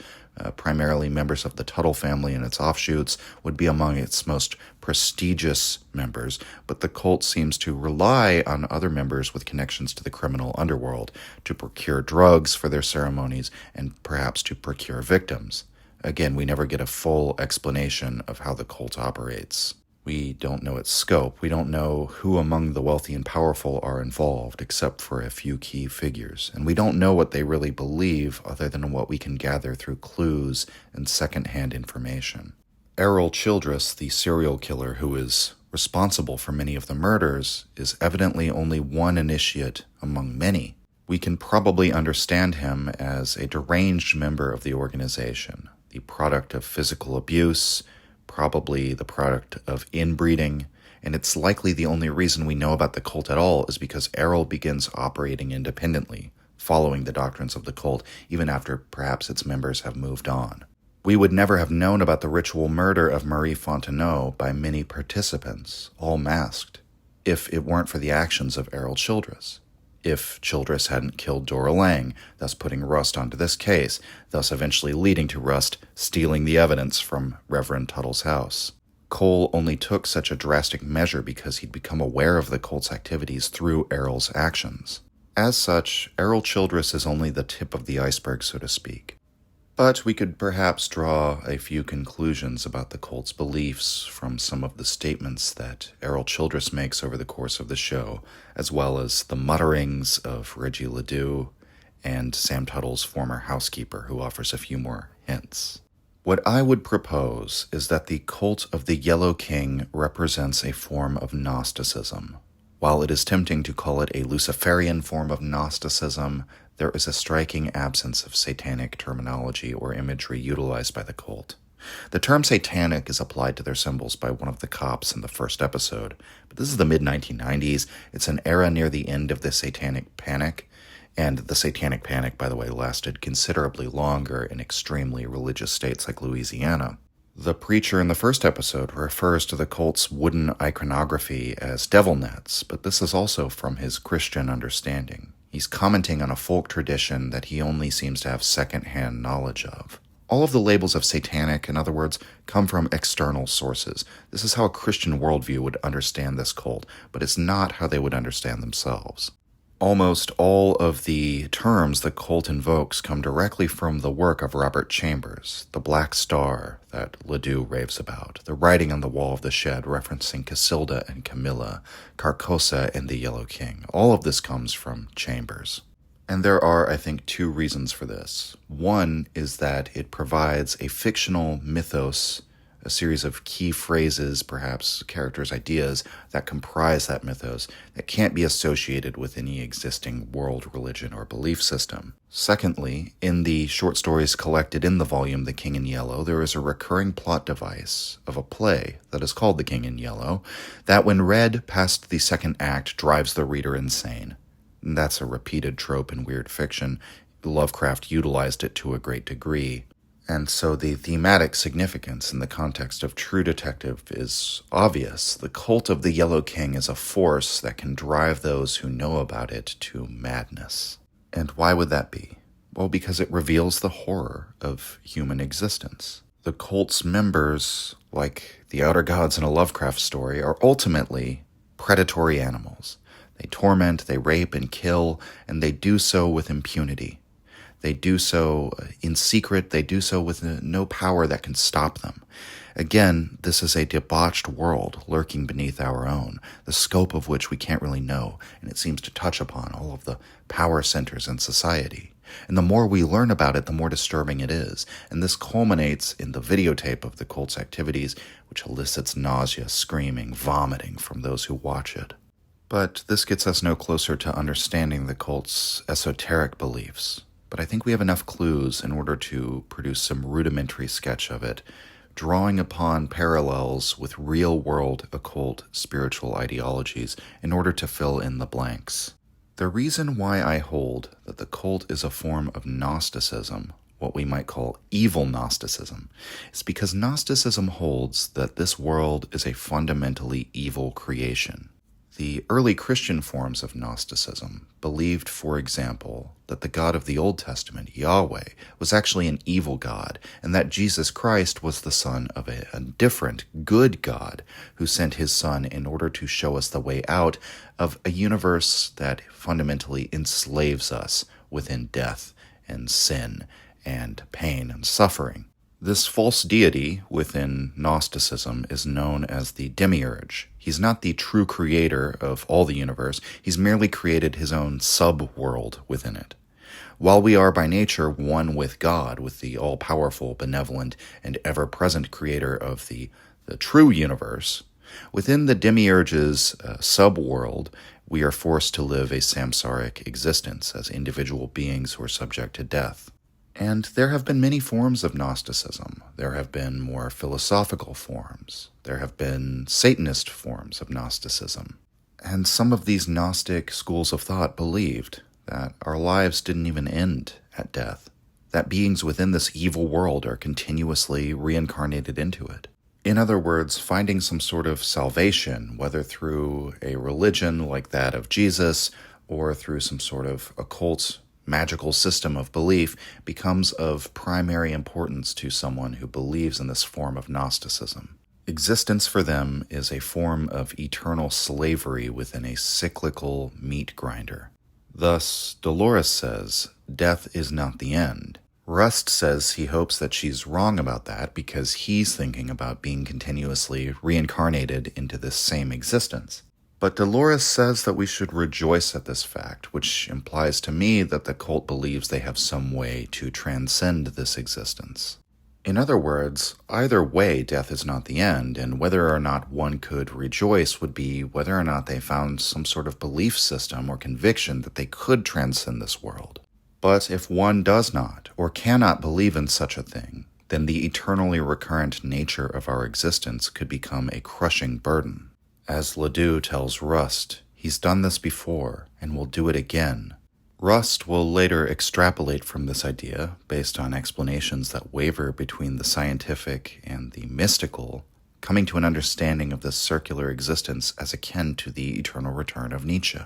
primarily members of the Tuttle family and its offshoots, would be among its most prestigious members, but the cult seems to rely on other members with connections to the criminal underworld to procure drugs for their ceremonies and perhaps to procure victims. Again, we never get a full explanation of how the cult operates. We don't know its scope. We don't know who among the wealthy and powerful are involved, except for a few key figures. And we don't know what they really believe other than what we can gather through clues and secondhand information. Errol Childress, the serial killer who is responsible for many of the murders, is evidently only one initiate among many. We can probably understand him as a deranged member of the organization, the product of physical abuse, probably the product of inbreeding, and it's likely the only reason we know about the cult at all is because Errol begins operating independently, following the doctrines of the cult, even after perhaps its members have moved on. We would never have known about the ritual murder of Marie Fontenot by many participants, all masked, if it weren't for the actions of Errol Childress. If Childress hadn't killed Dora Lang, thus putting Rust onto this case, thus eventually leading to Rust stealing the evidence from Reverend Tuttle's house. Cole only took such a drastic measure because he'd become aware of the cult's activities through Errol's actions. As such, Errol Childress is only the tip of the iceberg, so to speak. But we could perhaps draw a few conclusions about the cult's beliefs from some of the statements that Errol Childress makes over the course of the show, as well as the mutterings of Reggie Ledoux and Sam Tuttle's former housekeeper, who offers a few more hints. What I would propose is that the cult of the Yellow King represents a form of Gnosticism. While it is tempting to call it a Luciferian form of Gnosticism, there is a striking absence of satanic terminology or imagery utilized by the cult. The term satanic is applied to their symbols by one of the cops in the first episode, but this is the mid-1990s. It's an era near the end of the Satanic Panic, and the Satanic Panic, by the way, lasted considerably longer in extremely religious states like Louisiana. The preacher in the first episode refers to the cult's wooden iconography as devil nets, but this is also from his Christian understanding. He's commenting on a folk tradition that he only seems to have second-hand knowledge of. All of the labels of satanic, in other words, come from external sources. This is how a Christian worldview would understand this cult, but it's not how they would understand themselves. Almost all of the terms the cult invokes come directly from the work of Robert Chambers, the Black Star that Ledoux raves about, the writing on the wall of the shed referencing Casilda and Camilla, Carcosa and the Yellow King. All of this comes from Chambers. And there are, I think, two reasons for this. One is that it provides a fictional mythos a series of key phrases, perhaps characters' ideas, that comprise that mythos that can't be associated with any existing world, religion, or belief system. Secondly, in the short stories collected in the volume The King in Yellow, there is a recurring plot device of a play that is called The King in Yellow that, when read past the second act, drives the reader insane. And that's a repeated trope in weird fiction. Lovecraft utilized it to a great degree. And so the thematic significance in the context of True Detective is obvious. The cult of the Yellow King is a force that can drive those who know about it to madness. And why would that be? Well, because it reveals the horror of human existence. The cult's members, like the outer gods in a Lovecraft story, are ultimately predatory animals. They torment, they rape and kill, and they do so with impunity. They do so in secret. They do so with no power that can stop them. Again, this is a debauched world lurking beneath our own, the scope of which we can't really know, and it seems to touch upon all of the power centers in society. And the more we learn about it, the more disturbing it is. And this culminates in the videotape of the cult's activities, which elicits nausea, screaming, vomiting from those who watch it. But this gets us no closer to understanding the cult's esoteric beliefs. But I think we have enough clues in order to produce some rudimentary sketch of it, drawing upon parallels with real-world occult spiritual ideologies in order to fill in the blanks. The reason why I hold that the cult is a form of Gnosticism, what we might call evil Gnosticism, is because Gnosticism holds that this world is a fundamentally evil creation. The early Christian forms of Gnosticism believed, for example, that the God of the Old Testament, Yahweh, was actually an evil God, and that Jesus Christ was the son of a different, good God who sent his son in order to show us the way out of a universe that fundamentally enslaves us within death and sin and pain and suffering. This false deity within Gnosticism is known as the demiurge. He's not the true creator of all the universe. He's merely created his own sub-world within it. While we are by nature one with God, with the all-powerful, benevolent, and ever-present creator of the true universe, within the demiurge's sub-world, we are forced to live a samsaric existence as individual beings who are subject to death. And there have been many forms of Gnosticism. There have been more philosophical forms. There have been Satanist forms of Gnosticism. And some of these Gnostic schools of thought believed that our lives didn't even end at death, that beings within this evil world are continuously reincarnated into it. In other words, finding some sort of salvation, whether through a religion like that of Jesus or through some sort of occult magical system of belief, becomes of primary importance to someone who believes in this form of Gnosticism. Existence for them is a form of eternal slavery within a cyclical meat grinder. Thus, Dolores says, death is not the end. Rust says he hopes that she's wrong about that because he's thinking about being continuously reincarnated into this same existence. But Dolores says that we should rejoice at this fact, which implies to me that the cult believes they have some way to transcend this existence. In other words, either way, death is not the end, and whether or not one could rejoice would be whether or not they found some sort of belief system or conviction that they could transcend this world. But if one does not, or cannot believe in such a thing, then the eternally recurrent nature of our existence could become a crushing burden. As Ledoux tells Rust, he's done this before and will do it again. Rust will later extrapolate from this idea, based on explanations that waver between the scientific and the mystical, coming to an understanding of this circular existence as akin to the eternal return of Nietzsche.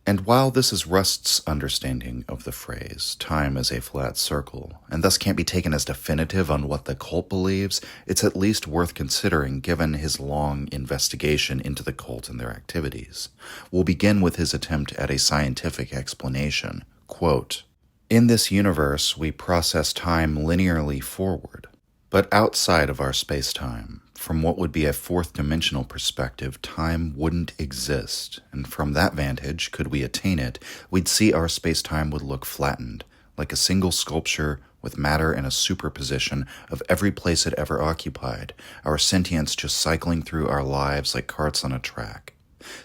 And while this is Rust's understanding of the phrase, time is a flat circle, and thus can't be taken as definitive on what the cult believes, it's at least worth considering given his long investigation into the cult and their activities. We'll begin with his attempt at a scientific explanation. Quote, "In this universe, we process time linearly forward, but outside of our space-time, from what would be a fourth-dimensional perspective, time wouldn't exist, and from that vantage, could we attain it, we'd see our space-time would look flattened, like a single sculpture with matter in a superposition of every place it ever occupied, our sentience just cycling through our lives like carts on a track.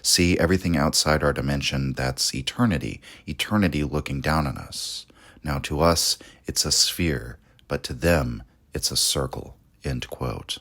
See, everything outside our dimension, that's eternity, eternity looking down on us. Now to us, it's a sphere, but to them, it's a circle." End quote.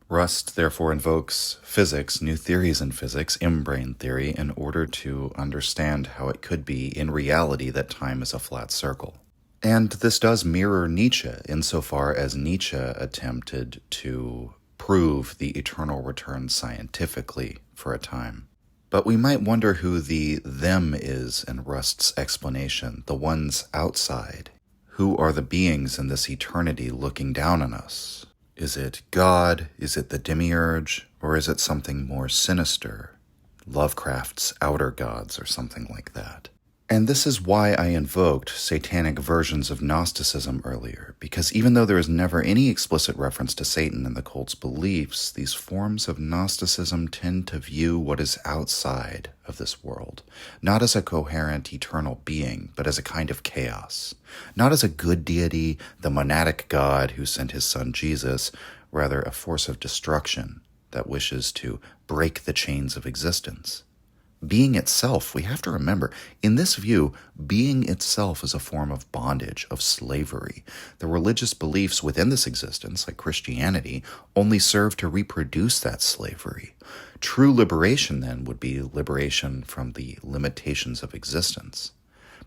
Rust therefore invokes physics, new theories in physics, imbrain theory, in order to understand how it could be in reality that time is a flat circle. And this does mirror Nietzsche insofar as Nietzsche attempted to prove the eternal return scientifically for a time. But we might wonder who the them is in Rust's explanation, the ones outside. Who are the beings in this eternity looking down on us? Is it God? Is it the demiurge? Or is it something more sinister? Lovecraft's outer gods or something like that. And this is why I invoked satanic versions of Gnosticism earlier, because even though there is never any explicit reference to Satan in the cult's beliefs, these forms of Gnosticism tend to view what is outside of this world, not as a coherent eternal being, but as a kind of chaos. Not as a good deity, the monadic God who sent his son Jesus, rather a force of destruction that wishes to break the chains of existence. Being itself, we have to remember, in this view, being itself is a form of bondage, of slavery. The religious beliefs within this existence, like Christianity, only serve to reproduce that slavery. True liberation, then, would be liberation from the limitations of existence.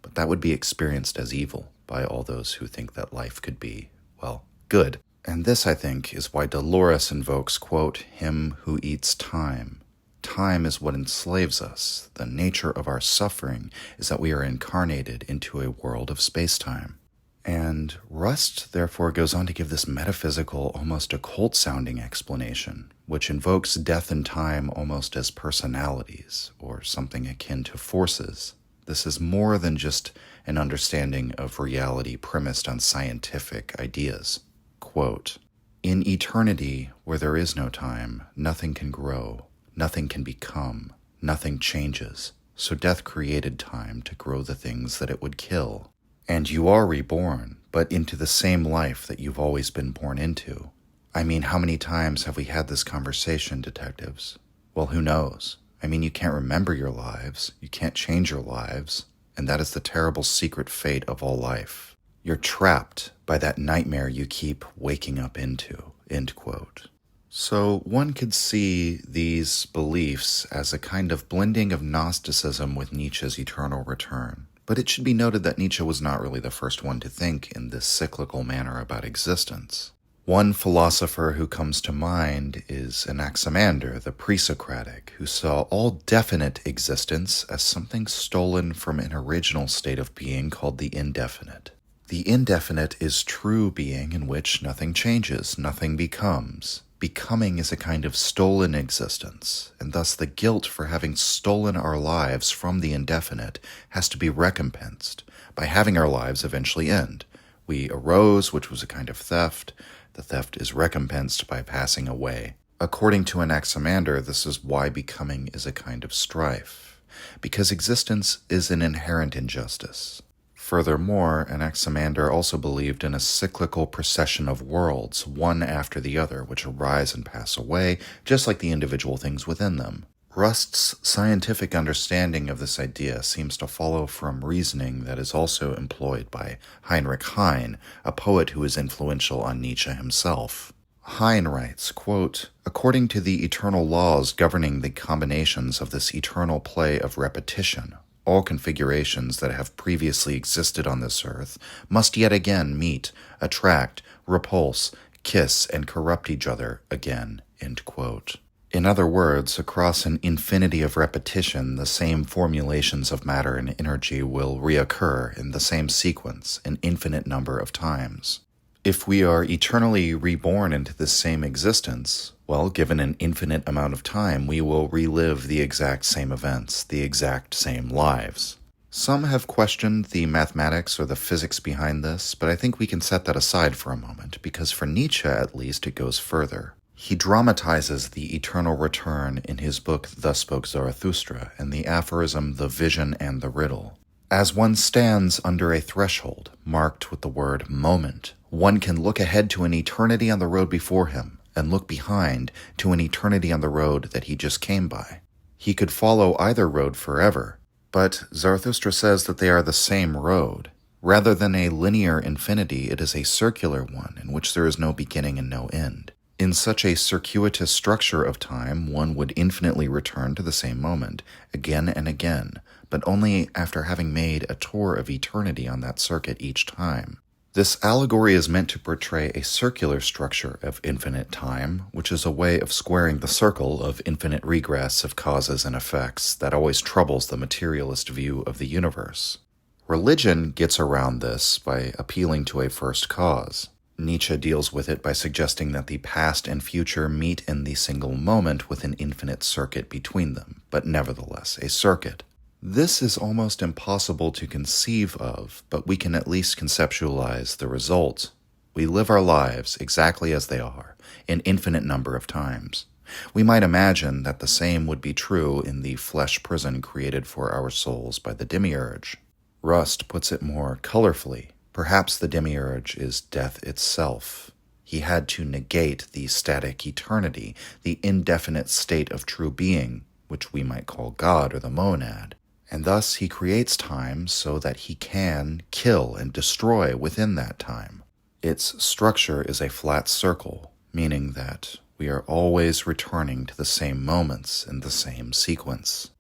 But that would be experienced as evil by all those who think that life could be, well, good. And this, I think, is why Dolores invokes, quote, "him who eats time." Time is what enslaves us. The nature of our suffering is that we are incarnated into a world of space-time. And Rust therefore goes on to give this metaphysical, almost occult-sounding explanation, which invokes death and time almost as personalities, or something akin to forces. This is more than just an understanding of reality premised on scientific ideas. Quote, "In eternity, where there is no time, nothing can grow. Nothing can become, nothing changes, so death created time to grow the things that it would kill. And you are reborn, but into the same life that you've always been born into. I mean, how many times have we had this conversation, detectives? Well, who knows? I mean, you can't remember your lives, you can't change your lives, and that is the terrible secret fate of all life. You're trapped by that nightmare you keep waking up into." End quote. So one could see these beliefs as a kind of blending of Gnosticism with Nietzsche's eternal return. But it should be noted that Nietzsche was not really the first one to think in this cyclical manner about existence. One philosopher who comes to mind is Anaximander, the pre-Socratic, who saw all definite existence as something stolen from an original state of being called the indefinite. The indefinite is true being in which nothing changes, nothing becomes. Becoming is a kind of stolen existence, and thus the guilt for having stolen our lives from the indefinite has to be recompensed by having our lives eventually end. We arose, which was a kind of theft. The theft is recompensed by passing away. According to Anaximander, this is why becoming is a kind of strife, because existence is an inherent injustice. Furthermore, Anaximander also believed in a cyclical procession of worlds, one after the other, which arise and pass away, just like the individual things within them. Rust's scientific understanding of this idea seems to follow from reasoning that is also employed by Heinrich Heine, a poet who is influential on Nietzsche himself. Heine writes, quote, "According to the eternal laws governing the combinations of this eternal play of repetition, all configurations that have previously existed on this earth must yet again meet, attract, repulse, kiss, and corrupt each other again." End quote. In other words, across an infinity of repetition, the same formulations of matter and energy will reoccur in the same sequence an infinite number of times. If we are eternally reborn into this same existence, well, given an infinite amount of time, we will relive the exact same events, the exact same lives. Some have questioned the mathematics or the physics behind this, but I think we can set that aside for a moment, because for Nietzsche, at least, it goes further. He dramatizes the eternal return in his book Thus Spoke Zarathustra and the aphorism The Vision and the Riddle. As one stands under a threshold marked with the word moment, One can look ahead to an eternity on the road before him, and look behind to an eternity on the road that he just came by. He could follow either road forever, but Zarathustra says that they are the same road. Rather than a linear infinity, it is a circular one in which there is no beginning and no end. In such a circuitous structure of time, one would infinitely return to the same moment, again and again, but only after having made a tour of eternity on that circuit each time. This allegory is meant to portray a circular structure of infinite time, which is a way of squaring the circle of infinite regress of causes and effects that always troubles the materialist view of the universe. Religion gets around this by appealing to a first cause. Nietzsche deals with it by suggesting that the past and future meet in the single moment with an infinite circuit between them, but nevertheless a circuit. This is almost impossible to conceive of, but we can at least conceptualize the result. We live our lives exactly as they are, an infinite number of times. We might imagine that the same would be true in the flesh prison created for our souls by the demiurge. Rust puts it more colorfully. Perhaps the demiurge is death itself. He had to negate the static eternity, the indefinite state of true being, which we might call God or the monad. And thus he creates time so that he can kill and destroy within that time. Its structure is a flat circle, meaning that we are always returning to the same moments in the same sequence.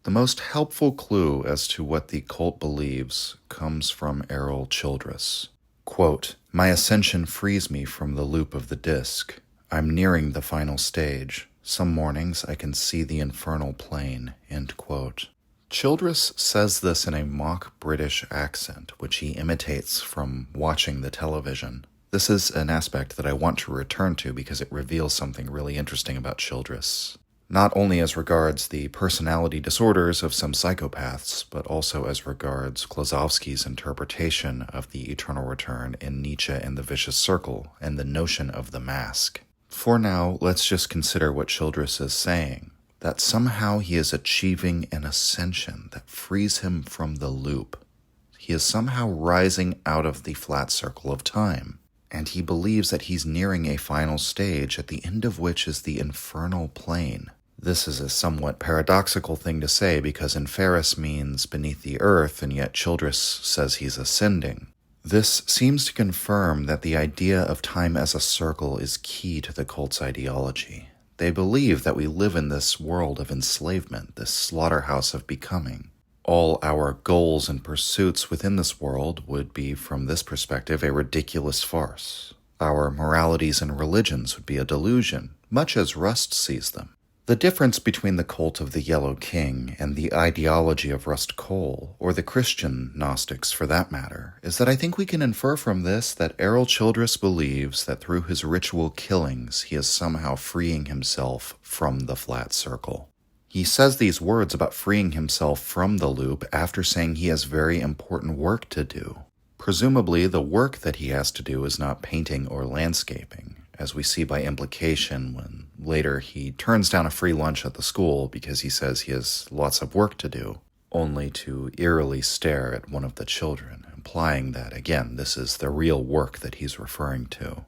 The most helpful clue as to what the cult believes comes from Errol Childress. Quote, "My ascension frees me from the loop of the disc. I'm nearing the final stage. Some mornings I can see the infernal plane." End quote. Childress says this in a mock British accent, which he imitates from watching the television. This is an aspect that I want to return to because it reveals something really interesting about Childress. Not only as regards the personality disorders of some psychopaths, but also as regards Klosowski's interpretation of the eternal return in Nietzsche and the Vicious Circle and the notion of the mask. For now, let's just consider what Childress is saying. That somehow he is achieving an ascension that frees him from the loop. He is somehow rising out of the flat circle of time, and he believes that he's nearing a final stage at the end of which is the infernal plane. This is a somewhat paradoxical thing to say because inferus means beneath the earth, and yet Childress says he's ascending. This seems to confirm that the idea of time as a circle is key to the cult's ideology. They believe that we live in this world of enslavement, this slaughterhouse of becoming. All our goals and pursuits within this world would be, from this perspective, a ridiculous farce. Our moralities and religions would be a delusion, much as Rust sees them. The difference between the cult of the Yellow King and the ideology of Rust Cohle, or the Christian Gnostics for that matter, is that I think we can infer from this that Errol Childress believes that through his ritual killings he is somehow freeing himself from the flat circle. He says these words about freeing himself from the loop after saying he has very important work to do. Presumably the work that he has to do is not painting or landscaping, as we see by implication when later he turns down a free lunch at the school because he says he has lots of work to do, only to eerily stare at one of the children, implying that, again, this is the real work that he's referring to.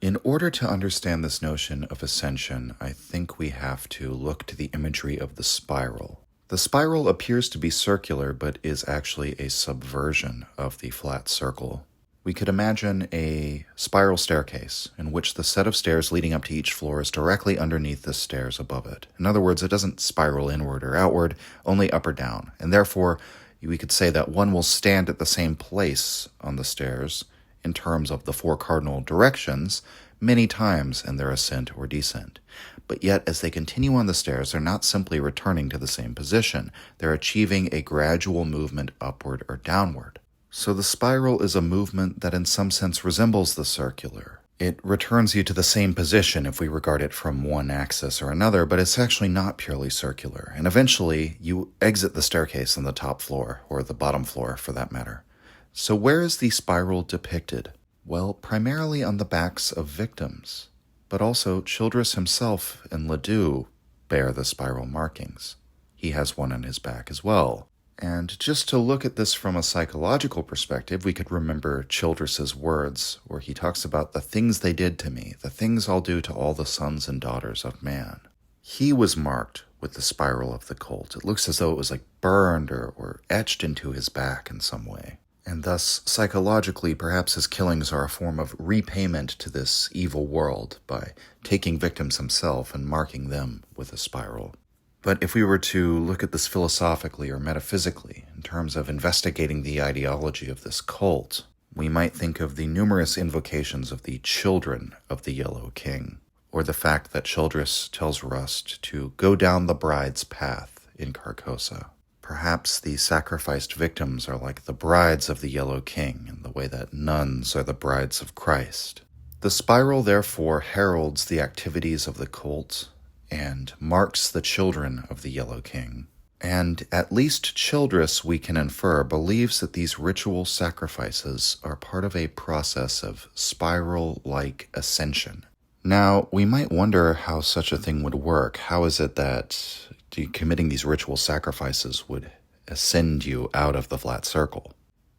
In order to understand this notion of ascension, I think we have to look to the imagery of the spiral. The spiral appears to be circular, but is actually a subversion of the flat circle. We could imagine a spiral staircase in which the set of stairs leading up to each floor is directly underneath the stairs above it. In other words, it doesn't spiral inward or outward, only up or down, and therefore we could say that one will stand at the same place on the stairs in terms of the four cardinal directions many times in their ascent or descent. But yet, as they continue on the stairs, they're not simply returning to the same position. They're achieving a gradual movement upward or downward. So the spiral is a movement that in some sense resembles the circular. It returns you to the same position if we regard it from one axis or another, but it's actually not purely circular. And eventually, you exit the staircase on the top floor, or the bottom floor for that matter. So where is the spiral depicted? Well, primarily on the backs of victims, but also Childress himself and Ledoux bear the spiral markings. He has one on his back as well. And just to look at this from a psychological perspective, we could remember Childress's words, where he talks about the things they did to me, the things I'll do to all the sons and daughters of man. He was marked with the spiral of the cult. It looks as though it was like burned or etched into his back in some way. And thus, psychologically, perhaps his killings are a form of repayment to this evil world by taking victims himself and marking them with a spiral. But if we were to look at this philosophically or metaphysically, in terms of investigating the ideology of this cult, we might think of the numerous invocations of the children of the Yellow King, or the fact that Childress tells Rust to go down the bride's path in Carcosa. Perhaps the sacrificed victims are like the brides of the Yellow King, in the way that nuns are the brides of Christ. The spiral, therefore, heralds the activities of the cult and marks the children of the Yellow King. And at least Childress, we can infer, believes that these ritual sacrifices are part of a process of spiral-like ascension. Now, we might wonder how such a thing would work. How is it that committing these ritual sacrifices would ascend you out of the flat circle?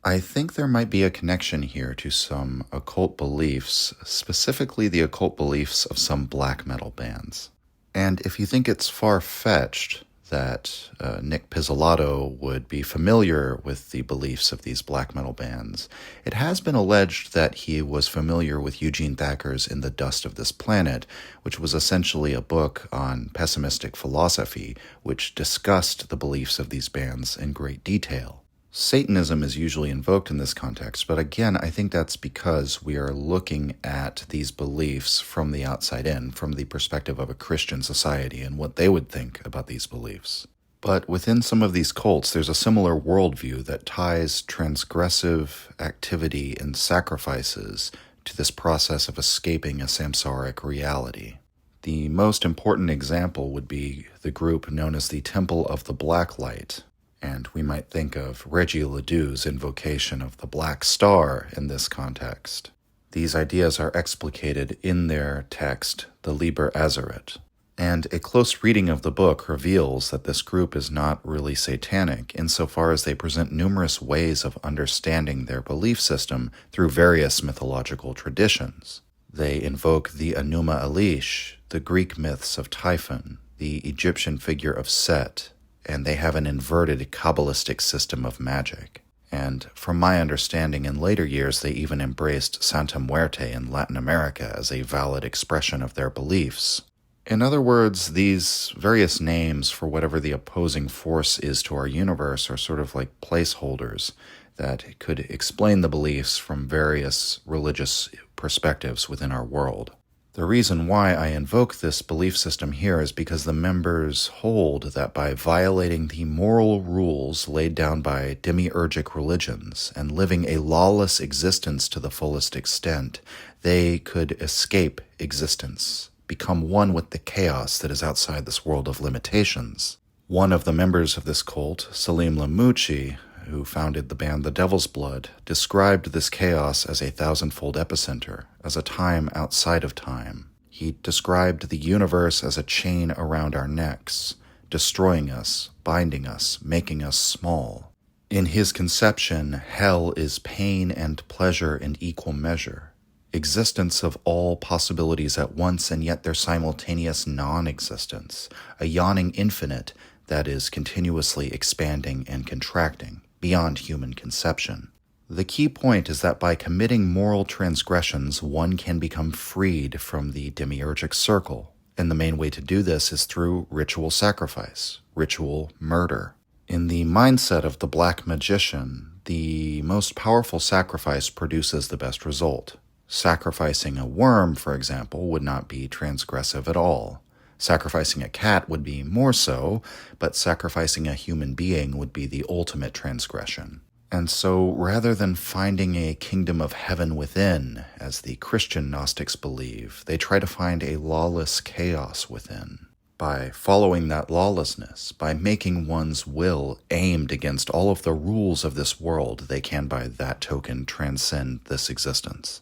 I think there might be a connection here to some occult beliefs, specifically the occult beliefs of some black metal bands. And if you think it's far-fetched that Nick Pizzolatto would be familiar with the beliefs of these black metal bands, it has been alleged that he was familiar with Eugene Thacker's In the Dust of This Planet, which was essentially a book on pessimistic philosophy, which discussed the beliefs of these bands in great detail. Satanism is usually invoked in this context, but again, I think that's because we are looking at these beliefs from the outside in, from the perspective of a Christian society and what they would think about these beliefs. But within some of these cults, there's a similar worldview that ties transgressive activity and sacrifices to this process of escaping a samsaric reality. The most important example would be the group known as the Temple of the Blacklight. And we might think of Reggie Ledoux's invocation of the Black Star in this context. These ideas are explicated in their text, the Liber Azaret. And a close reading of the book reveals that this group is not really satanic insofar as they present numerous ways of understanding their belief system through various mythological traditions. They invoke the Enuma Elish, the Greek myths of Typhon, the Egyptian figure of Set, and they have an inverted Kabbalistic system of magic. And from my understanding, in later years, they even embraced Santa Muerte in Latin America as a valid expression of their beliefs. In other words, these various names for whatever the opposing force is to our universe are sort of like placeholders that could explain the beliefs from various religious perspectives within our world. The reason why I invoke this belief system here is because the members hold that by violating the moral rules laid down by demiurgic religions and living a lawless existence to the fullest extent, they could escape existence, become one with the chaos that is outside this world of limitations. One of the members of this cult, Salim Lamouchi, who founded the band The Devil's Blood, described this chaos as a thousandfold epicenter, as a time outside of time. He described the universe as a chain around our necks, destroying us, binding us, making us small. In his conception, hell is pain and pleasure in equal measure, existence of all possibilities at once and yet their simultaneous non-existence, a yawning infinite that is continuously expanding and contracting, beyond human conception. The key point is that by committing moral transgressions, one can become freed from the demiurgic circle, and the main way to do this is through ritual sacrifice, ritual murder. In the mindset of the black magician, the most powerful sacrifice produces the best result. Sacrificing a worm, for example, would not be transgressive at all. Sacrificing a cat would be more so, but sacrificing a human being would be the ultimate transgression. And so, rather than finding a kingdom of heaven within, as the Christian Gnostics believe, they try to find a lawless chaos within. By following that lawlessness, by making one's will aimed against all of the rules of this world, they can by that token transcend this existence.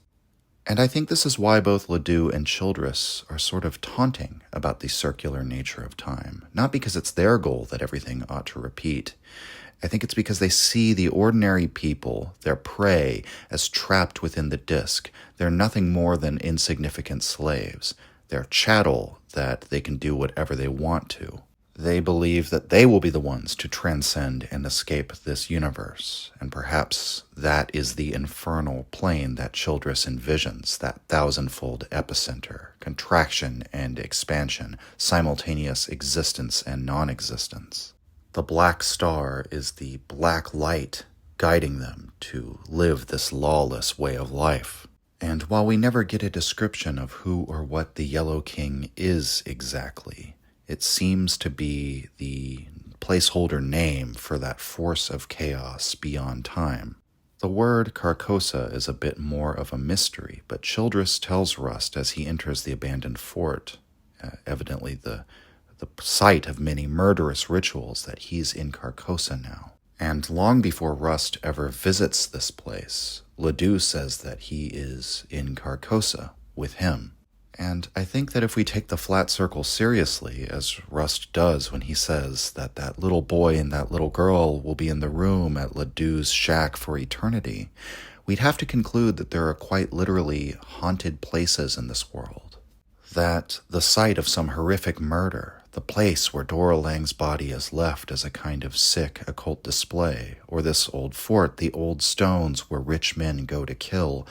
And I think this is why both Ledoux and Childress are sort of taunting about the circular nature of time, not because it's their goal that everything ought to repeat. I think it's because they see the ordinary people, their prey, as trapped within the disc. They're nothing more than insignificant slaves. They're chattel that they can do whatever they want to. They believe that they will be the ones to transcend and escape this universe, and perhaps that is the infernal plane that Childress envisions, that thousandfold epicenter, contraction and expansion, simultaneous existence and non-existence. The black star is the black light guiding them to live this lawless way of life. And while we never get a description of who or what the Yellow King is exactly, it seems to be the placeholder name for that force of chaos beyond time. The word Carcosa is a bit more of a mystery, but Childress tells Rust as he enters the abandoned fort, evidently the site of many murderous rituals, that he's in Carcosa now. And long before Rust ever visits this place, Ledoux says that he is in Carcosa with him. And I think that if we take the flat circle seriously, as Rust does when he says that that little boy and that little girl will be in the room at Ledoux's shack for eternity, we'd have to conclude that there are quite literally haunted places in this world. That the site of some horrific murder, the place where Dora Lang's body is left as a kind of sick occult display, or this old fort, the old stones where rich men go to kill,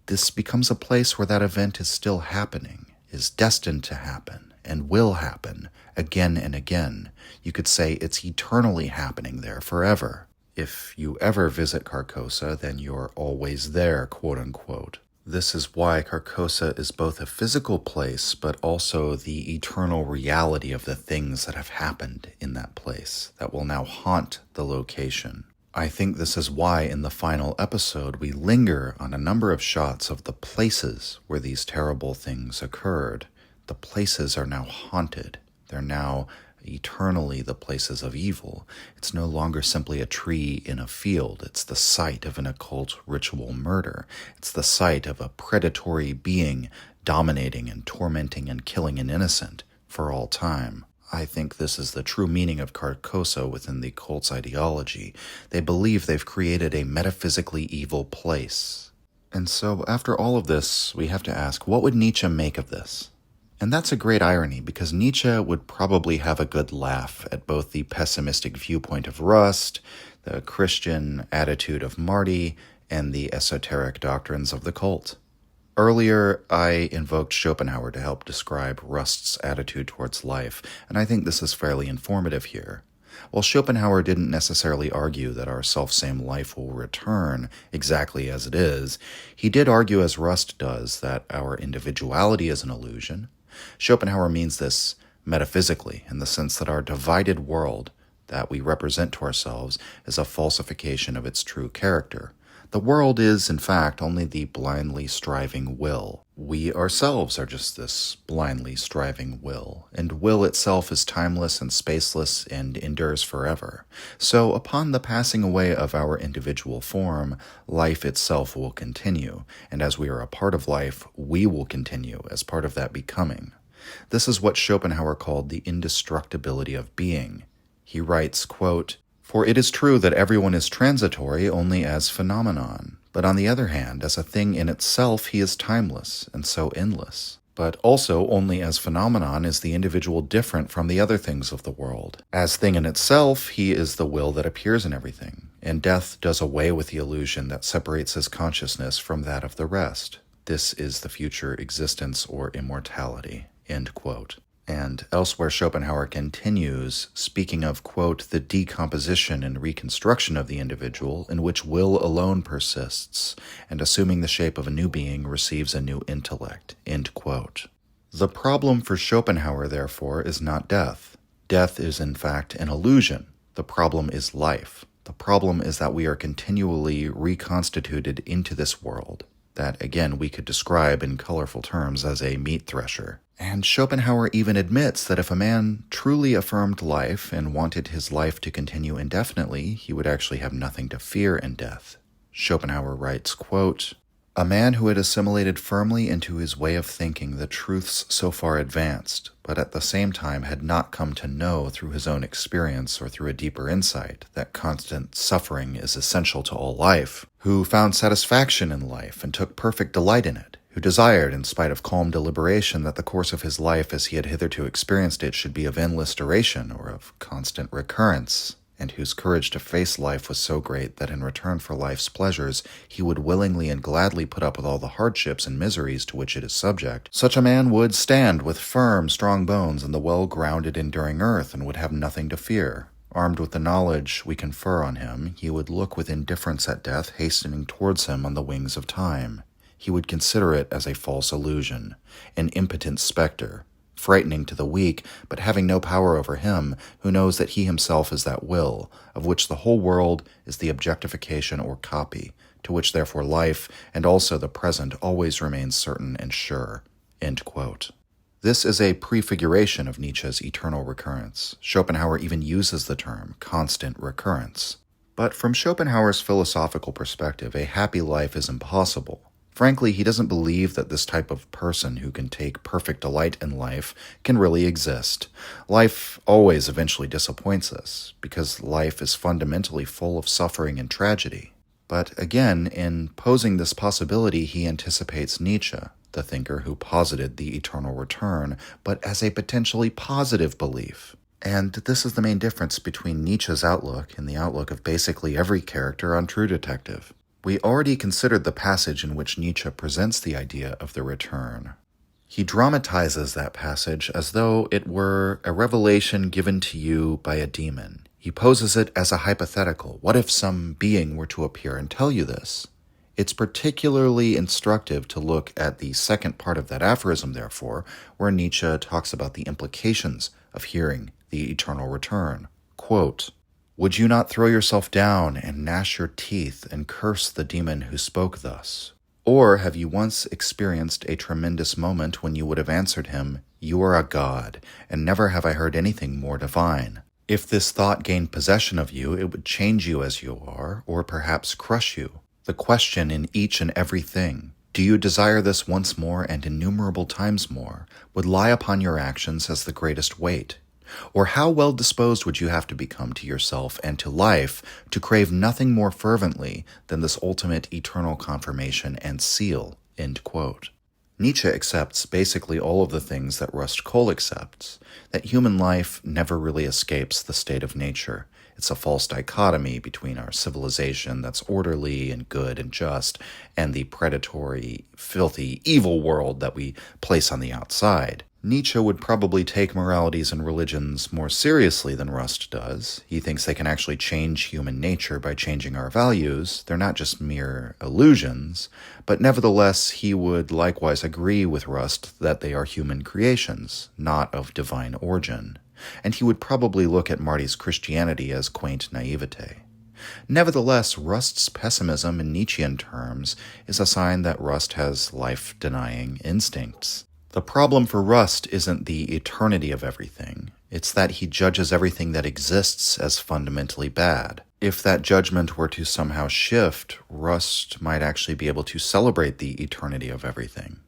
this becomes a place where that event is still happening, is destined to happen, and will happen again and again. You could say it's eternally happening there forever. If you ever visit Carcosa, then you're always there, quote unquote. This is why Carcosa is both a physical place, but also the eternal reality of the things that have happened in that place that will now haunt the location. I think this is why in the final episode we linger on a number of shots of the places where these terrible things occurred. The places are now haunted. They're now eternally the places of evil. It's no longer simply a tree in a field. It's the site of an occult ritual murder. It's the site of a predatory being dominating and tormenting and killing an innocent for all time. I think this is the true meaning of Carcosa within the cult's ideology. They believe they've created a metaphysically evil place. And so after all of this, we have to ask, what would Nietzsche make of this? And that's a great irony, because Nietzsche would probably have a good laugh at both the pessimistic viewpoint of Rust, the Christian attitude of Marty, and the esoteric doctrines of the cult. Earlier, I invoked Schopenhauer to help describe Rust's attitude towards life, and I think this is fairly informative here. While Schopenhauer didn't necessarily argue that our selfsame life will return exactly as it is, he did argue, as Rust does, that our individuality is an illusion. Schopenhauer means this metaphysically, in the sense that our divided world that we represent to ourselves is a falsification of its true character. The world is, in fact, only the blindly striving will. We ourselves are just this blindly striving will, and will itself is timeless and spaceless and endures forever. So upon the passing away of our individual form, life itself will continue, and as we are a part of life, we will continue as part of that becoming. This is what Schopenhauer called the indestructibility of being. He writes, quote, "For it is true that everyone is transitory only as phenomenon, but on the other hand, as a thing in itself he is timeless, and so endless. But also only as phenomenon is the individual different from the other things of the world. As thing in itself, he is the will that appears in everything, and death does away with the illusion that separates his consciousness from that of the rest. This is the future existence or immortality." End quote. And elsewhere, Schopenhauer continues, speaking of, quote, "the decomposition and reconstruction of the individual, in which will alone persists, and assuming the shape of a new being, receives a new intellect," end quote. The problem for Schopenhauer, therefore, is not death. Death is, in fact, an illusion. The problem is life. The problem is that we are continually reconstituted into this world, that, again, we could describe in colorful terms as a meat thresher. And Schopenhauer even admits that if a man truly affirmed life and wanted his life to continue indefinitely, he would actually have nothing to fear in death. Schopenhauer writes, quote, A man who had assimilated firmly into his way of thinking the truths so far advanced, but at the same time had not come to know through his own experience or through a deeper insight that constant suffering is essential to all life, who found satisfaction in life and took perfect delight in it, who desired, in spite of calm deliberation, that the course of his life as he had hitherto experienced it should be of endless duration or of constant recurrence, and whose courage to face life was so great that in return for life's pleasures he would willingly and gladly put up with all the hardships and miseries to which it is subject, such a man would stand with firm, strong bones in the well-grounded, enduring earth, and would have nothing to fear. Armed with the knowledge we confer on him, he would look with indifference at death hastening towards him on the wings of time. He would consider it as a false illusion, an impotent spectre, frightening to the weak, but having no power over him, who knows that he himself is that will, of which the whole world is the objectification or copy, to which therefore life, and also the present, always remains certain and sure." End quote. This is a prefiguration of Nietzsche's eternal recurrence. Schopenhauer even uses the term constant recurrence. But from Schopenhauer's philosophical perspective, a happy life is impossible. Frankly, he doesn't believe that this type of person who can take perfect delight in life can really exist. Life always eventually disappoints us, because life is fundamentally full of suffering and tragedy. But again, in posing this possibility, he anticipates Nietzsche, the thinker who posited the eternal return, but as a potentially positive belief. And this is the main difference between Nietzsche's outlook and the outlook of basically every character on True Detective. We already considered the passage in which Nietzsche presents the idea of the return. He dramatizes that passage as though it were a revelation given to you by a demon. He poses it as a hypothetical. What if some being were to appear and tell you this? It's particularly instructive to look at the second part of that aphorism, therefore, where Nietzsche talks about the implications of hearing the eternal return. Quote, "Would you not throw yourself down and gnash your teeth and curse the demon who spoke thus? Or have you once experienced a tremendous moment when you would have answered him, 'You are a god, and never have I heard anything more divine'? If this thought gained possession of you, it would change you as you are, or perhaps crush you. The question in each and every thing, do you desire this once more and innumerable times more, would lie upon your actions as the greatest weight. Or how well disposed would you have to become to yourself and to life to crave nothing more fervently than this ultimate eternal confirmation and seal?" End quote. Nietzsche accepts basically all of the things that Rust Cohle accepts, that human life never really escapes the state of nature. It's a false dichotomy between our civilization that's orderly and good and just, and the predatory, filthy, evil world that we place on the outside. Nietzsche would probably take moralities and religions more seriously than Rust does. He thinks they can actually change human nature by changing our values. They're not just mere illusions, but nevertheless he would likewise agree with Rust that they are human creations, not of divine origin. And he would probably look at Marty's Christianity as quaint naivete. Nevertheless, Rust's pessimism in Nietzschean terms is a sign that Rust has life-denying instincts. The problem for Rust isn't the eternity of everything. It's that he judges everything that exists as fundamentally bad. If that judgment were to somehow shift, Rust might actually be able to celebrate the eternity of everything.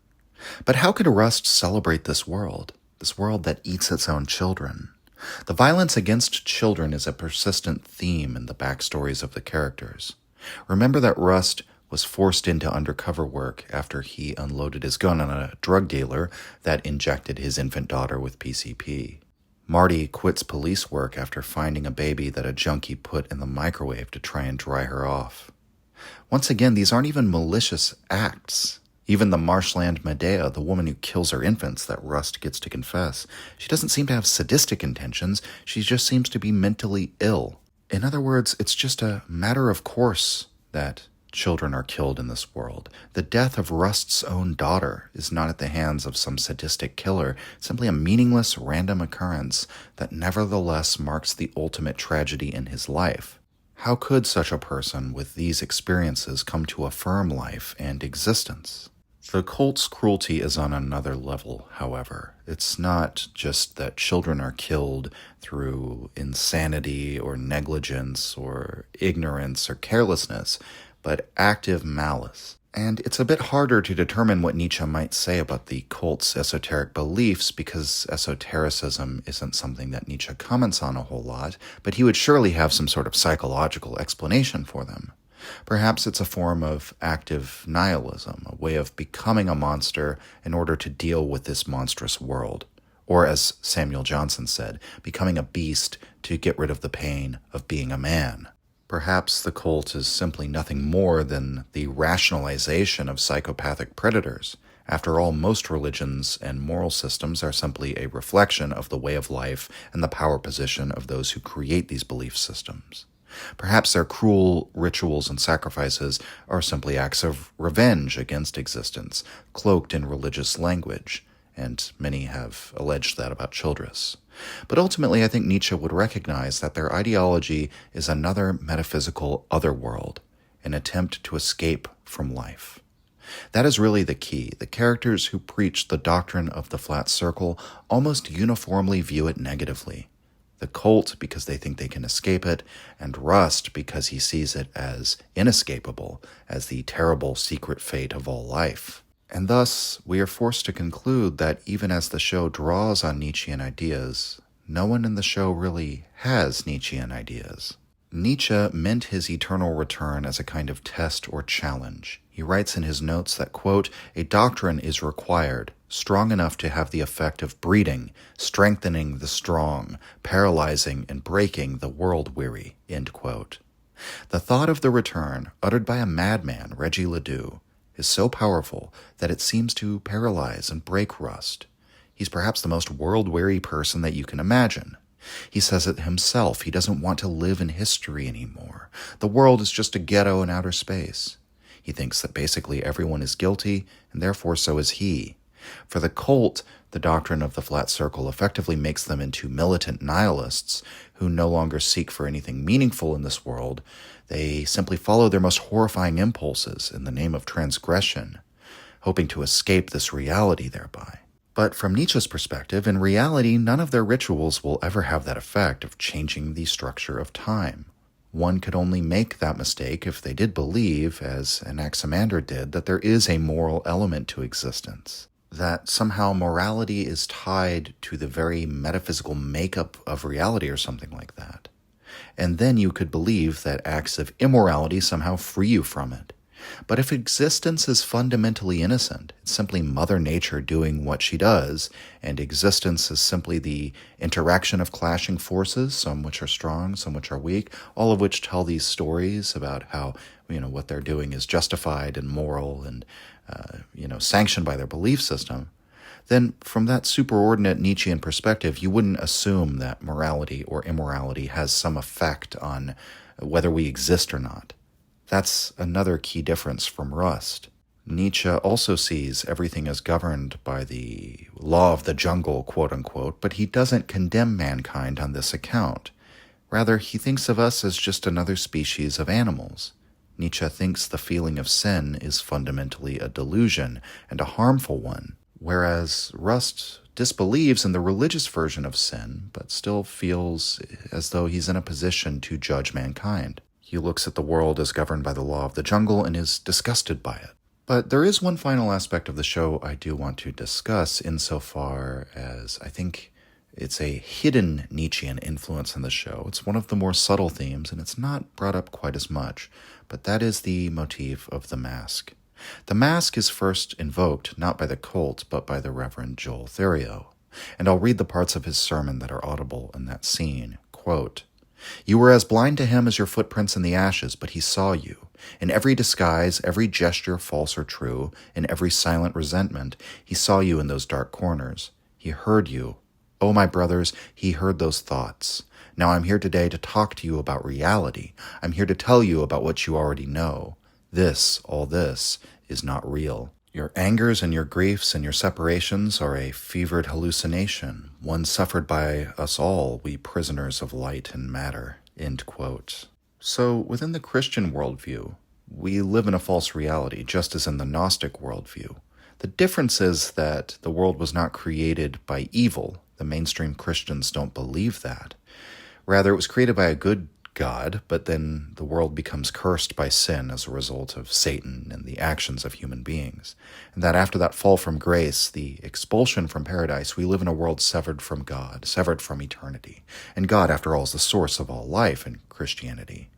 But how could Rust celebrate this world that eats its own children? The violence against children is a persistent theme in the backstories of the characters. Remember that Rust was forced into undercover work after he unloaded his gun on a drug dealer that injected his infant daughter with PCP. Marty quits police work after finding a baby that a junkie put in the microwave to try and dry her off. Once again, these aren't even malicious acts. Even the marshland Medea, the woman who kills her infants that Rust gets to confess, she doesn't seem to have sadistic intentions, she just seems to be mentally ill. In other words, it's just a matter of course that children are killed in this world. The death of Rust's own daughter is not at the hands of some sadistic killer, simply a meaningless, random occurrence that nevertheless marks the ultimate tragedy in his life. How could such a person with these experiences come to affirm life and existence? The cult's cruelty is on another level, however. It's not just that children are killed through insanity or negligence or ignorance or carelessness, but active malice. And it's a bit harder to determine what Nietzsche might say about the cult's esoteric beliefs because esotericism isn't something that Nietzsche comments on a whole lot, but he would surely have some sort of psychological explanation for them. Perhaps it's a form of active nihilism, a way of becoming a monster in order to deal with this monstrous world. Or as Samuel Johnson said, becoming a beast to get rid of the pain of being a man. Perhaps the cult is simply nothing more than the rationalization of psychopathic predators. After all, most religions and moral systems are simply a reflection of the way of life and the power position of those who create these belief systems. Perhaps their cruel rituals and sacrifices are simply acts of revenge against existence, cloaked in religious language, and many have alleged that about Childress. But ultimately, I think Nietzsche would recognize that their ideology is another metaphysical otherworld, an attempt to escape from life. That is really the key. The characters who preach the doctrine of the flat circle almost uniformly view it negatively. The cult because they think they can escape it, and Rust because he sees it as inescapable, as the terrible secret fate of all life. And thus, we are forced to conclude that even as the show draws on Nietzschean ideas, no one in the show really has Nietzschean ideas. Nietzsche meant his eternal return as a kind of test or challenge. He writes in his notes that, quote, "A doctrine is required, strong enough to have the effect of breeding, strengthening the strong, paralyzing and breaking the world-weary," end quote. The thought of the return, uttered by a madman, Reggie Ledoux, is so powerful that it seems to paralyze and break Rust. He's perhaps the most world-weary person that you can imagine. He says it himself. He doesn't want to live in history anymore. The world is just a ghetto in outer space. He thinks that basically everyone is guilty, and therefore so is he. For the cult, the doctrine of the flat circle effectively makes them into militant nihilists who no longer seek for anything meaningful in this world. They simply follow their most horrifying impulses in the name of transgression, hoping to escape this reality thereby. But from Nietzsche's perspective, in reality, none of their rituals will ever have that effect of changing the structure of time. One could only make that mistake if they did believe, as Anaximander did, that there is a moral element to existence, that somehow morality is tied to the very metaphysical makeup of reality or something like that. And then you could believe that acts of immorality somehow free you from it. But if existence is fundamentally innocent, it's simply Mother Nature doing what she does, and existence is simply the interaction of clashing forces, some which are strong, some which are weak, all of which tell these stories about how, what they're doing is justified and moral and, sanctioned by their belief system, then from that superordinate Nietzschean perspective, you wouldn't assume that morality or immorality has some effect on whether we exist or not. That's another key difference from Rust. Nietzsche also sees everything as governed by the law of the jungle, quote-unquote, but he doesn't condemn mankind on this account. Rather, he thinks of us as just another species of animals. Nietzsche thinks the feeling of sin is fundamentally a delusion and a harmful one, whereas Rust disbelieves in the religious version of sin, but still feels as though he's in a position to judge mankind. He looks at the world as governed by the law of the jungle and is disgusted by it. But there is one final aspect of the show I do want to discuss insofar as I think it's a hidden Nietzschean influence in the show. It's one of the more subtle themes, and it's not brought up quite as much, but that is the motif of the mask. The mask is first invoked not by the cult, but by the Reverend Joel Therio. And I'll read the parts of his sermon that are audible in that scene. Quote, "You were as blind to him as your footprints in the ashes, but he saw you. In every disguise, every gesture false or true, in every silent resentment, he saw you in those dark corners. He heard you. Oh, my brothers, he heard those thoughts. Now I'm here today to talk to you about reality. I'm here to tell you about what you already know. All this, is not real. Your angers and your griefs and your separations are a fevered hallucination, one suffered by us all, we prisoners of light and matter." End quote. So, within the Christian worldview, we live in a false reality, just as in the Gnostic worldview. The difference is that the world was not created by evil. The mainstream Christians don't believe that. Rather, it was created by a good God, but then the world becomes cursed by sin as a result of Satan and the actions of human beings. And that after that fall from grace, the expulsion from paradise, we live in a world severed from God, severed from eternity. And God, after all, is the source of all life in Christianity.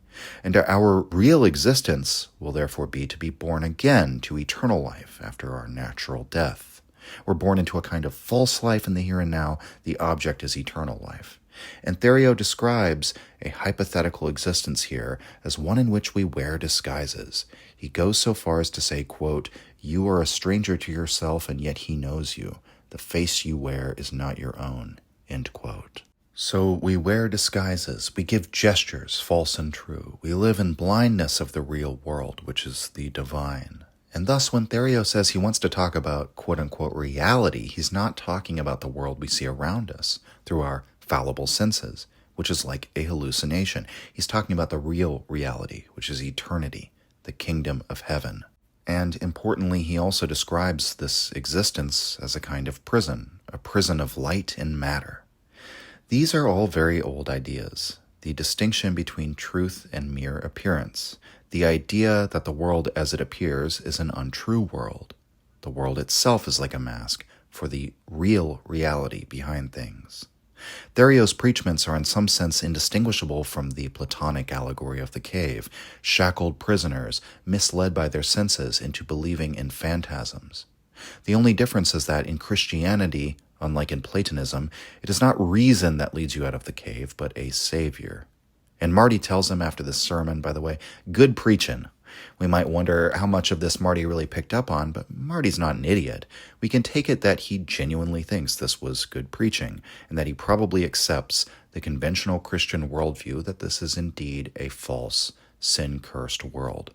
And our real existence will therefore be to be born again to eternal life after our natural death. We're born into a kind of false life in the here and now. The object is eternal life. And Therio describes a hypothetical existence here as one in which we wear disguises. He goes so far as to say, quote, "You are a stranger to yourself, and yet he knows you. The face you wear is not your own," end quote. So we wear disguises, we give gestures, false and true. We live in blindness of the real world, which is the divine. And thus, when Therio says he wants to talk about quote-unquote reality, he's not talking about the world we see around us through our fallible senses, which is like a hallucination. He's talking about the real reality, which is eternity, the kingdom of heaven. And importantly, he also describes this existence as a kind of prison, a prison of light and matter. These are all very old ideas. The distinction between truth and mere appearance. The idea that the world as it appears is an untrue world. The world itself is like a mask for the real reality behind things. Therio's preachments are in some sense indistinguishable from the Platonic allegory of the cave, shackled prisoners misled by their senses into believing in phantasms. The only difference is that in Christianity, unlike in Platonism, it is not reason that leads you out of the cave, but a savior. And Marty tells him after this sermon, by the way, good preachin'. We might wonder how much of this Marty really picked up on, but Marty's not an idiot. We can take it that he genuinely thinks this was good preaching, and that he probably accepts the conventional Christian worldview that this is indeed a false, sin-cursed world.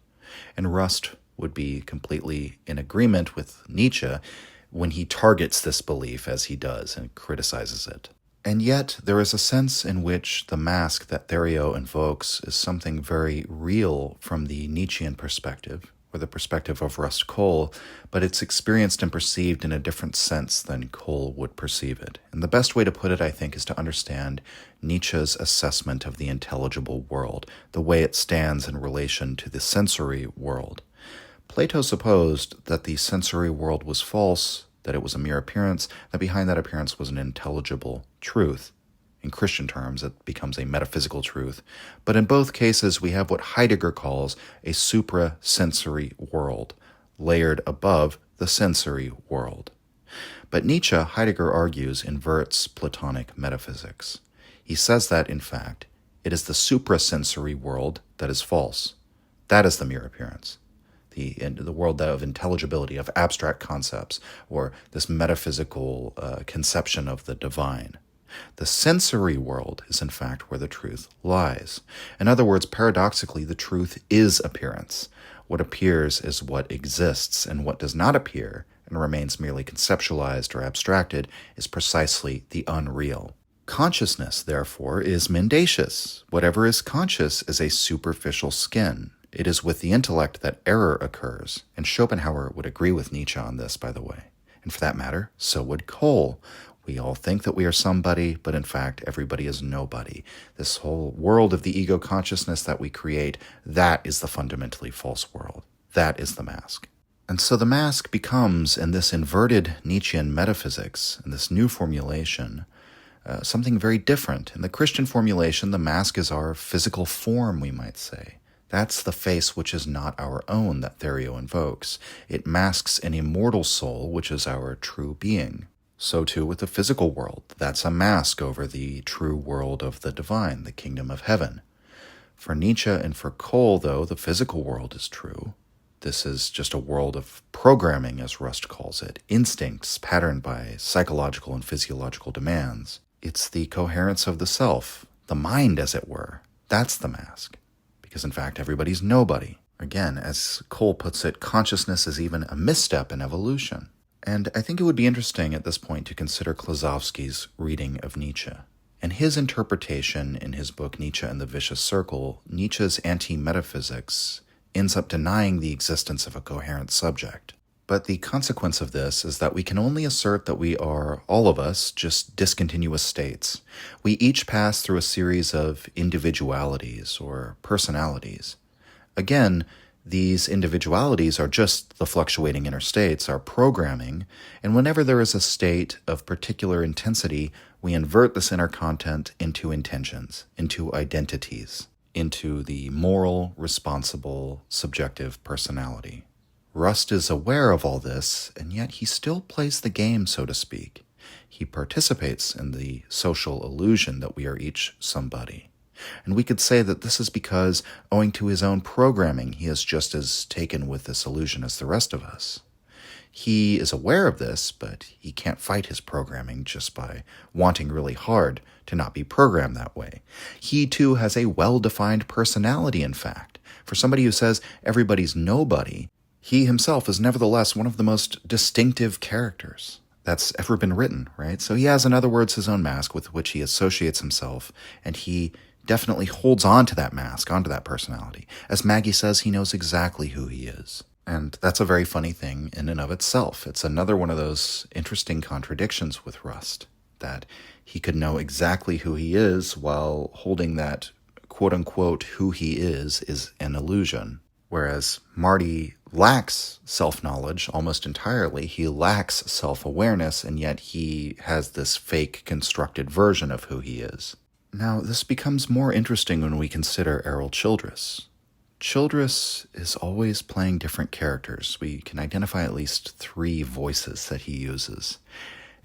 And Rust would be completely in agreement with Nietzsche when he targets this belief as he does and criticizes it. And yet, there is a sense in which the mask that Therio invokes is something very real from the Nietzschean perspective, or the perspective of Rust Cohle, but it's experienced and perceived in a different sense than Cohle would perceive it. And the best way to put it, I think, is to understand Nietzsche's assessment of the intelligible world, the way it stands in relation to the sensory world. Plato supposed that the sensory world was false, that it was a mere appearance, that behind that appearance was an intelligible truth. In Christian terms, it becomes a metaphysical truth. But in both cases, we have what Heidegger calls a suprasensory world, layered above the sensory world. But Nietzsche, Heidegger argues, inverts Platonic metaphysics. He says that, in fact, it is the suprasensory world that is false. That is the mere appearance. The world of intelligibility, of abstract concepts, or this metaphysical conception of the divine. The sensory world is in fact where the truth lies. In other words, paradoxically, the truth is appearance. What appears is what exists, and what does not appear and remains merely conceptualized or abstracted is precisely the unreal. Consciousness, therefore, is mendacious. Whatever is conscious is a superficial skin. It is with the intellect that error occurs, and Schopenhauer would agree with Nietzsche on this, by the way. And for that matter, so would Cohle. We all think that we are somebody, but in fact, everybody is nobody. This whole world of the ego consciousness that we create, that is the fundamentally false world. That is the mask. And so the mask becomes, in this inverted Nietzschean metaphysics, in this new formulation, something very different. In the Christian formulation, the mask is our physical form, we might say. That's the face which is not our own that Therio invokes. It masks an immortal soul, which is our true being. So too with the physical world. That's a mask over the true world of the divine, the kingdom of heaven. For Nietzsche and for Cohle, though, the physical world is true. This is just a world of programming, as Rust calls it, instincts patterned by psychological and physiological demands. It's the coherence of the self, the mind, as it were. That's the mask. Because in fact, everybody's nobody. Again, as Cohle puts it, consciousness is even a misstep in evolution. And I think it would be interesting at this point to consider Klosowski's reading of Nietzsche. In his interpretation in his book Nietzsche and the Vicious Circle, Nietzsche's anti-metaphysics ends up denying the existence of a coherent subject. But the consequence of this is that we can only assert that we are, all of us, just discontinuous states. We each pass through a series of individualities or personalities. Again, these individualities are just the fluctuating inner states, our programming, and whenever there is a state of particular intensity, we invert this inner content into intentions, into identities, into the moral, responsible, subjective personality. Rust is aware of all this, and yet he still plays the game, so to speak. He participates in the social illusion that we are each somebody. And we could say that this is because, owing to his own programming, he is just as taken with this illusion as the rest of us. He is aware of this, but he can't fight his programming just by wanting really hard to not be programmed that way. He, too, has a well-defined personality, in fact. For somebody who says everybody's nobody, he himself is nevertheless one of the most distinctive characters that's ever been written, right? So he has, in other words, his own mask with which he associates himself, and he definitely holds on to that mask, onto that personality. As Maggie says, he knows exactly who he is. And that's a very funny thing in and of itself. It's another one of those interesting contradictions with Rust, that he could know exactly who he is while holding that quote-unquote who he is an illusion. Whereas Marty lacks self-knowledge almost entirely. He lacks self-awareness, and yet he has this fake constructed version of who he is. Now, this becomes more interesting when we consider Errol Childress. Childress is always playing different characters. We can identify at least 3 voices that he uses.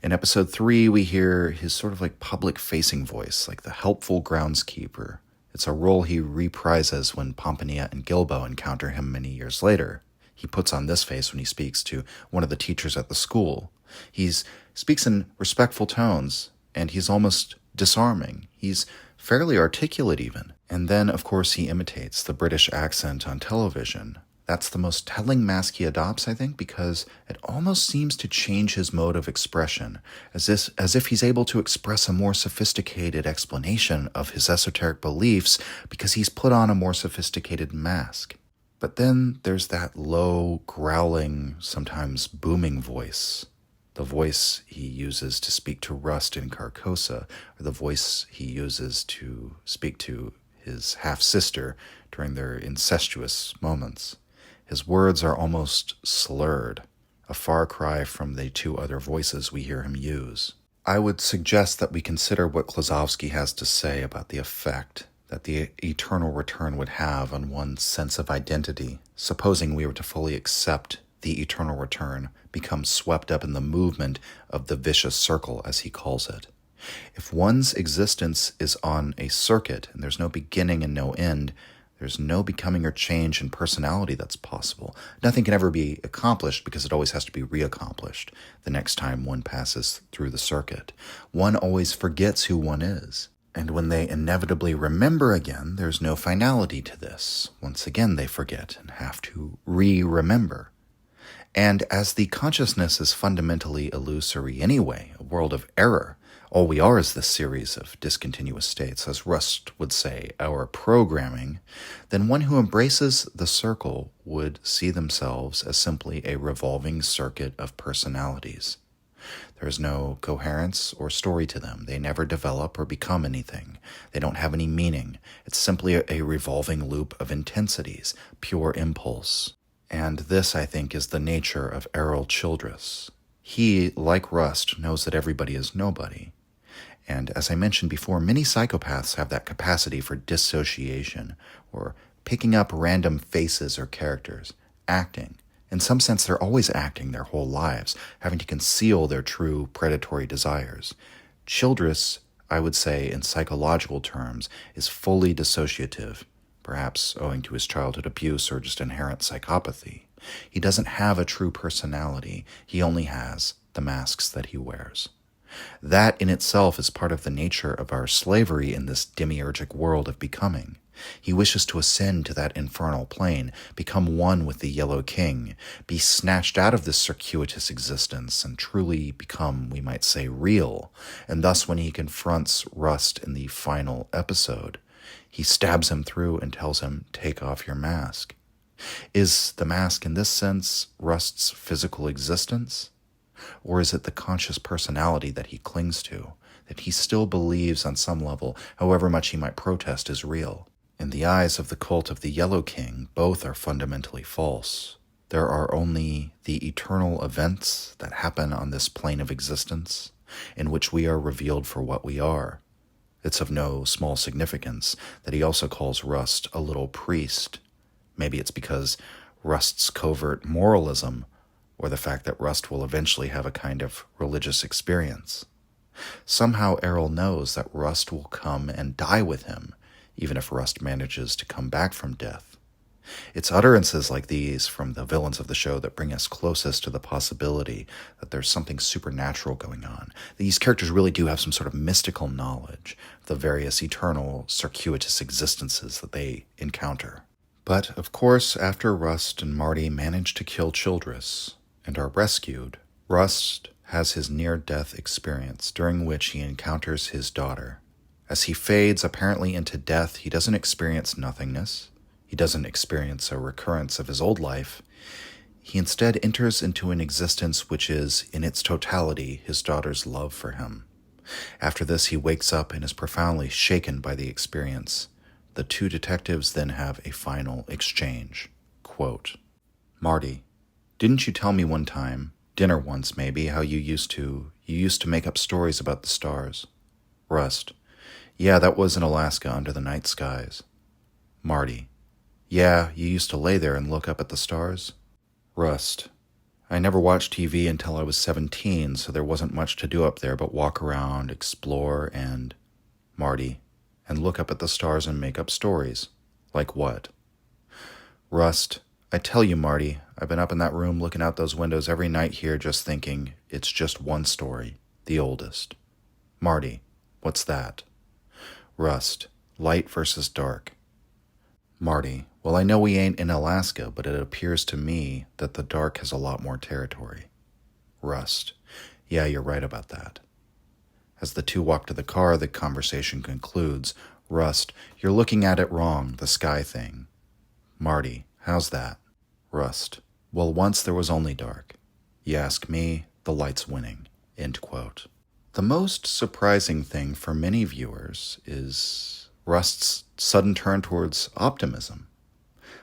In episode 3, we hear his sort of like public-facing voice, like the helpful groundskeeper. It's a role he reprises when Pompanilla and Gilbo encounter him many years later. He puts on this face when he speaks to one of the teachers at the school. He speaks in respectful tones, and he's almost disarming. He's fairly articulate even. And then, of course, he imitates the British accent on television. That's the most telling mask he adopts, I think, because it almost seems to change his mode of expression, as if he's able to express a more sophisticated explanation of his esoteric beliefs because he's put on a more sophisticated mask. But then there's that low, growling, sometimes booming voice. The voice he uses to speak to Rust in Carcosa, or the voice he uses to speak to his half-sister during their incestuous moments. His words are almost slurred, a far cry from the 2 other voices we hear him use. I would suggest that we consider what Klosowski has to say about the effect that the eternal return would have on one's sense of identity, supposing we were to fully accept the eternal return, become swept up in the movement of the vicious circle, as he calls it. If one's existence is on a circuit, and there's no beginning and no end, there's no becoming or change in personality that's possible. Nothing can ever be accomplished because it always has to be reaccomplished the next time one passes through the circuit. One always forgets who one is. And when they inevitably remember again, there's no finality to this. Once again, they forget and have to re-remember. And as the consciousness is fundamentally illusory anyway, a world of error, all we are is this series of discontinuous states, as Rust would say, our programming, then one who embraces the circle would see themselves as simply a revolving circuit of personalities. There is no coherence or story to them. They never develop or become anything. They don't have any meaning. It's simply a revolving loop of intensities, pure impulse. And this, I think, is the nature of Errol Childress. He, like Rust, knows that everybody is nobody. And as I mentioned before, many psychopaths have that capacity for dissociation, or picking up random faces or characters, acting. In some sense, they're always acting their whole lives, having to conceal their true predatory desires. Childress, I would say, in psychological terms, is fully dissociative, perhaps owing to his childhood abuse or just inherent psychopathy. He doesn't have a true personality. He only has the masks that he wears. That in itself is part of the nature of our slavery in this demiurgic world of becoming. He wishes to ascend to that infernal plane, become one with the Yellow King, be snatched out of this circuitous existence and truly become, we might say, real. And thus when he confronts Rust in the final episode, he stabs him through and tells him, "Take off your mask." Is the mask, in this sense, Rust's physical existence? Or is it the conscious personality that he clings to, that he still believes on some level, however much he might protest, is real? In the eyes of the cult of the Yellow King, both are fundamentally false. There are only the eternal events that happen on this plane of existence, in which we are revealed for what we are. It's of no small significance that he also calls Rust a little priest. Maybe it's because Rust's covert moralism, or the fact that Rust will eventually have a kind of religious experience. Somehow Errol knows that Rust will come and die with him, even if Rust manages to come back from death. It's utterances like these from the villains of the show that bring us closest to the possibility that there's something supernatural going on. These characters really do have some sort of mystical knowledge of the various eternal, circuitous existences that they encounter. But, of course, after Rust and Marty manage to kill Childress and are rescued, Rust has his near-death experience, during which he encounters his daughter. As he fades apparently into death, he doesn't experience nothingness. He doesn't experience a recurrence of his old life. He instead enters into an existence which is, in its totality, his daughter's love for him. After this, he wakes up and is profoundly shaken by the experience. The two detectives then have a final exchange. Quote, Marty, didn't you tell me one time, dinner once maybe, how you used to make up stories about the stars? Rust, yeah, that was in Alaska under the night skies. Marty, yeah, you used to lay there and look up at the stars? Rust, I never watched TV until I was 17, so there wasn't much to do up there but walk around, explore, and... Marty, and look up at the stars and make up stories. Like what? Rust, I tell you, Marty, I've been up in that room looking out those windows every night here just thinking, it's just one story, the oldest. Marty, what's that? Rust, light versus dark. Marty, well, I know we ain't in Alaska, but it appears to me that the dark has a lot more territory. Rust, yeah, you're right about that. As the two walk to the car, the conversation concludes. Rust, you're looking at it wrong, the sky thing. Marty, how's that? Rust, well, once there was only dark. You ask me, the light's winning. End quote. The most surprising thing for many viewers is Rust's sudden turn towards optimism.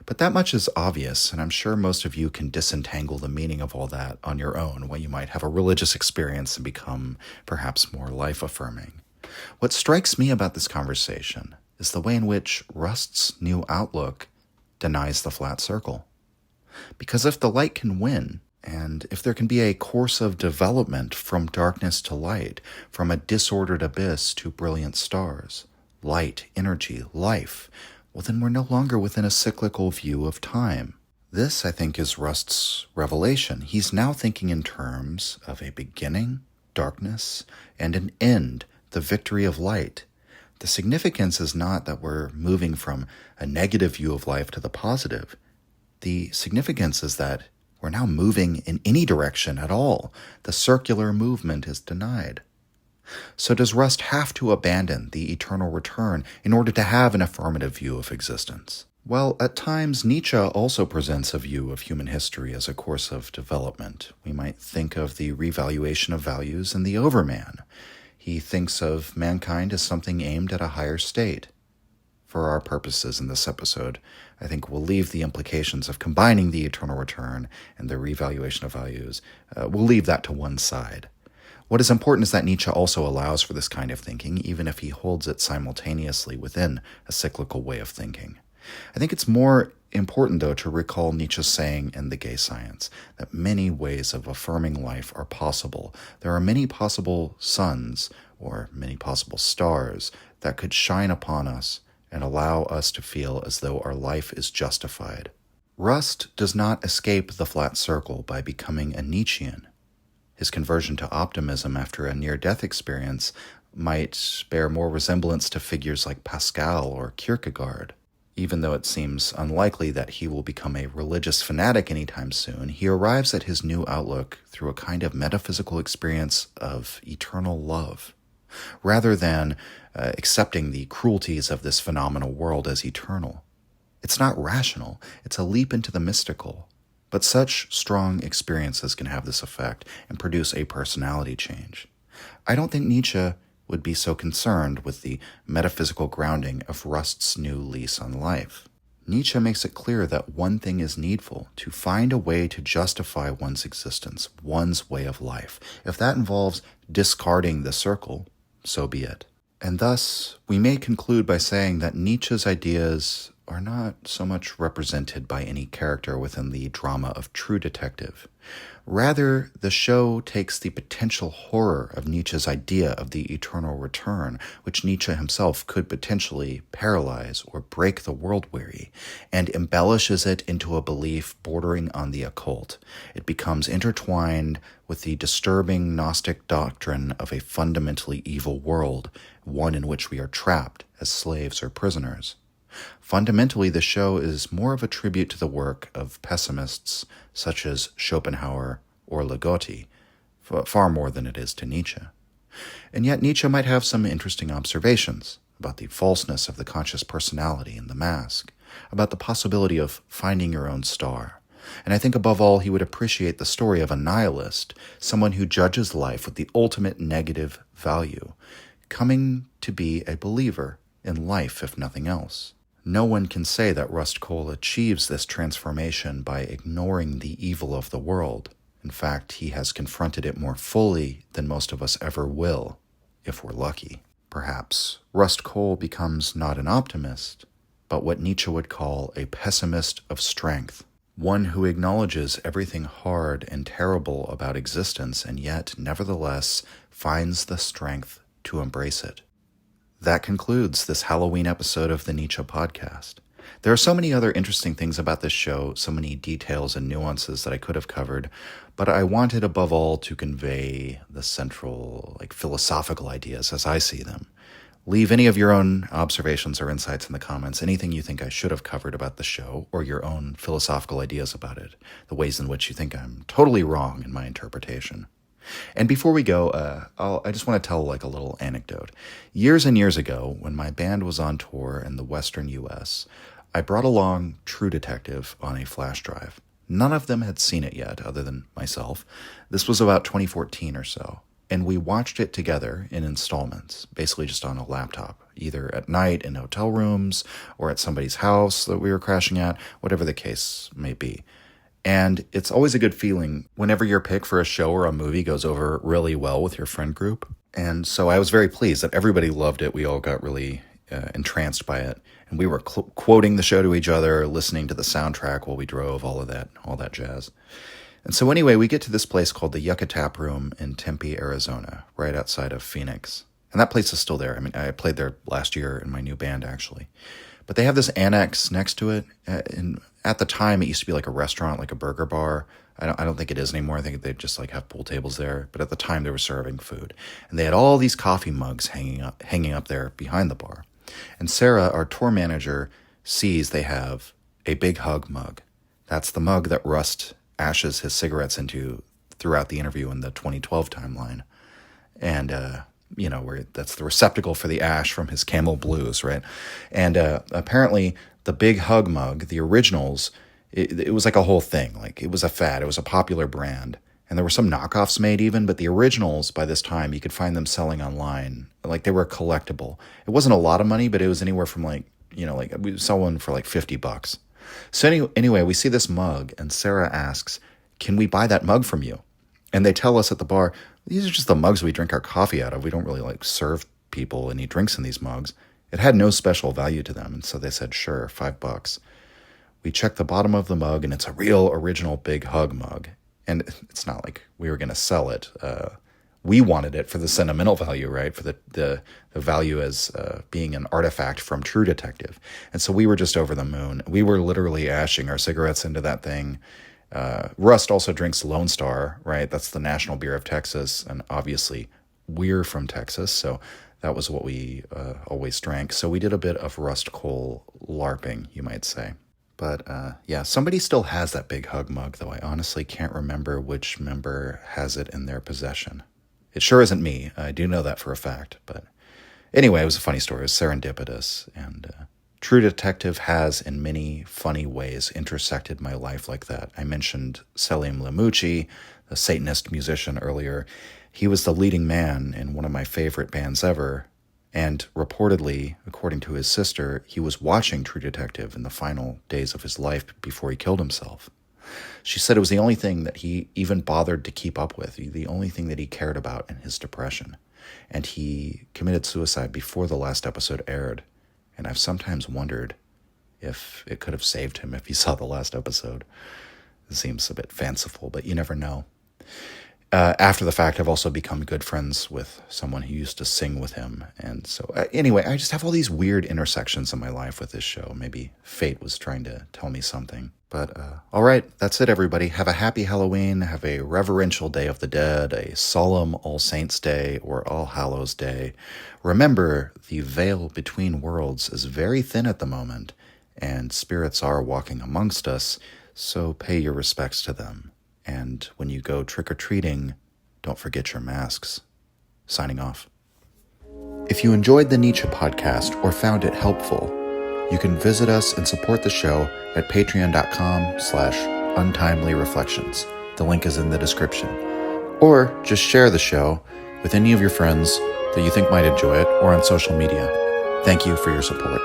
But that much is obvious, and I'm sure most of you can disentangle the meaning of all that on your own when you might have a religious experience and become perhaps more life-affirming. What strikes me about this conversation is the way in which Rust's new outlook denies the flat circle. Because if the light can win, and if there can be a course of development from darkness to light, from a disordered abyss to brilliant stars, light, energy, life, well, then we're no longer within a cyclical view of time. This, I think, is Rust's revelation. He's now thinking in terms of a beginning, darkness, and an end, the victory of light. The significance is not that we're moving from a negative view of life to the positive. The significance is that we're now moving in any direction at all. The circular movement is denied. So does Rust have to abandon the eternal return in order to have an affirmative view of existence? Well, at times Nietzsche also presents a view of human history as a course of development. We might think of the revaluation of values in The Overman. He thinks of mankind as something aimed at a higher state. For our purposes in this episode, I think we'll leave the implications of combining the eternal return and the revaluation of values. We'll leave that to one side. What is important is that Nietzsche also allows for this kind of thinking, even if he holds it simultaneously within a cyclical way of thinking. I think it's more important, though, to recall Nietzsche's saying in The Gay Science that many ways of affirming life are possible. There are many possible suns, or many possible stars, that could shine upon us and allow us to feel as though our life is justified. Rust does not escape the flat circle by becoming a Nietzschean. His conversion to optimism after a near-death experience might bear more resemblance to figures like Pascal or Kierkegaard. Even though it seems unlikely that he will become a religious fanatic anytime soon, he arrives at his new outlook through a kind of metaphysical experience of eternal love. Rather than accepting the cruelties of this phenomenal world as eternal. It's not rational, it's a leap into the mystical. But such strong experiences can have this effect and produce a personality change. I don't think Nietzsche would be so concerned with the metaphysical grounding of Rust's new lease on life. Nietzsche makes it clear that one thing is needful: to find a way to justify one's existence, one's way of life. If that involves discarding the circle, so be it. And thus, we may conclude by saying that Nietzsche's ideas are not so much represented by any character within the drama of True Detective. Rather, the show takes the potential horror of Nietzsche's idea of the eternal return, which Nietzsche himself could potentially paralyze or break the world-weary, and embellishes it into a belief bordering on the occult. It becomes intertwined with the disturbing Gnostic doctrine of a fundamentally evil world, one in which we are trapped as slaves or prisoners. Fundamentally, the show is more of a tribute to the work of pessimists such as Schopenhauer or Ligotti, far more than it is to Nietzsche. And yet Nietzsche might have some interesting observations about the falseness of the conscious personality in the mask, about the possibility of finding your own star. And I think above all he would appreciate the story of a nihilist, someone who judges life with the ultimate negative value, coming to be a believer in life if nothing else. No one can say that Rust Cohle achieves this transformation by ignoring the evil of the world. In fact, he has confronted it more fully than most of us ever will, if we're lucky. Perhaps Rust Cohle becomes not an optimist, but what Nietzsche would call a pessimist of strength, one who acknowledges everything hard and terrible about existence and yet, nevertheless, finds the strength to embrace it. That concludes this Halloween episode of the Nietzsche podcast. There are so many other interesting things about this show, so many details and nuances that I could have covered, but I wanted above all to convey the central, philosophical ideas as I see them. Leave any of your own observations or insights in the comments, anything you think I should have covered about the show, or your own philosophical ideas about it, the ways in which you think I'm totally wrong in my interpretation. And before we go, I just want to tell a little anecdote. Years and years ago, when my band was on tour in the western U.S., I brought along True Detective on a flash drive. None of them had seen it yet, other than myself. This was about 2014 or so, and we watched it together in installments, basically just on a laptop, either at night in hotel rooms or at somebody's house that we were crashing at, whatever the case may be. And it's always a good feeling whenever your pick for a show or a movie goes over really well with your friend group. And so I was very pleased that everybody loved it. We all got really entranced by it. And we were quoting the show to each other, listening to the soundtrack while we drove, all that jazz. And so anyway, we get to this place called the Yucca Tap Room in Tempe, Arizona, right outside of Phoenix. And that place is still there. I mean, I played there last year in my new band, actually. But they have this annex next to it. And at the time, it used to be like a restaurant, like a burger bar. I don't think it is anymore. I think they just have pool tables there. But at the time, they were serving food. And they had all these coffee mugs hanging up there behind the bar. And Sarah, our tour manager, sees they have a big hug mug. That's the mug that Rust ashes his cigarettes into throughout the interview in the 2012 timeline. And, where that's the receptacle for the ash from his Camel Blues, right? And apparently the big hug mug, the originals, it was like a whole thing. It was a fad. It was a popular brand. And there were some knockoffs made even, but the originals, by this time, you could find them selling online. They were collectible. It wasn't a lot of money, but it was anywhere from we saw one for $50. So anyway, we see this mug, and Sarah asks, "Can we buy that mug from you?" And they tell us at the bar, "These are just the mugs we drink our coffee out of. We don't really serve people any drinks in these mugs." It had no special value to them, and so they said, "Sure, $5." We checked the bottom of the mug, and it's a real original big hug mug. And it's not like we were going to sell it. We wanted it for the sentimental value, right? For the value as being an artifact from True Detective. And so we were just over the moon. We were literally ashing our cigarettes into that thing. Rust also drinks Lone Star, right? That's the national beer of Texas. And obviously we're from Texas, so that was what we always drank. So we did a bit of Rust Cohle LARPing, you might say. But somebody still has that big hug mug, though I honestly can't remember which member has it in their possession. It sure isn't me. I do know that for a fact. But anyway, it was a funny story. It was serendipitous. And True Detective has, in many funny ways, intersected my life like that. I mentioned Selim Lamucci, the Satanist musician, earlier. He was the leading man in one of my favorite bands ever, and reportedly, according to his sister, he was watching True Detective in the final days of his life before he killed himself. She said it was the only thing that he even bothered to keep up with, the only thing that he cared about in his depression. And he committed suicide before the last episode aired. And I've sometimes wondered if it could have saved him if he saw the last episode. It seems a bit fanciful, but you never know. After the fact, I've also become good friends with someone who used to sing with him. And so, anyway, I just have all these weird intersections in my life with this show. Maybe fate was trying to tell me something. But, all right, that's it, everybody. Have a happy Halloween. Have a reverential Day of the Dead, a solemn All Saints Day, or All Hallows Day. Remember, the veil between worlds is very thin at the moment, and spirits are walking amongst us, so pay your respects to them. And when you go trick-or-treating, don't forget your masks. Signing off. If you enjoyed the Nietzsche podcast or found it helpful, you can visit us and support the show at patreon.com/untimelyreflections. The link is in the description. Or just share the show with any of your friends that you think might enjoy it or on social media. Thank you for your support.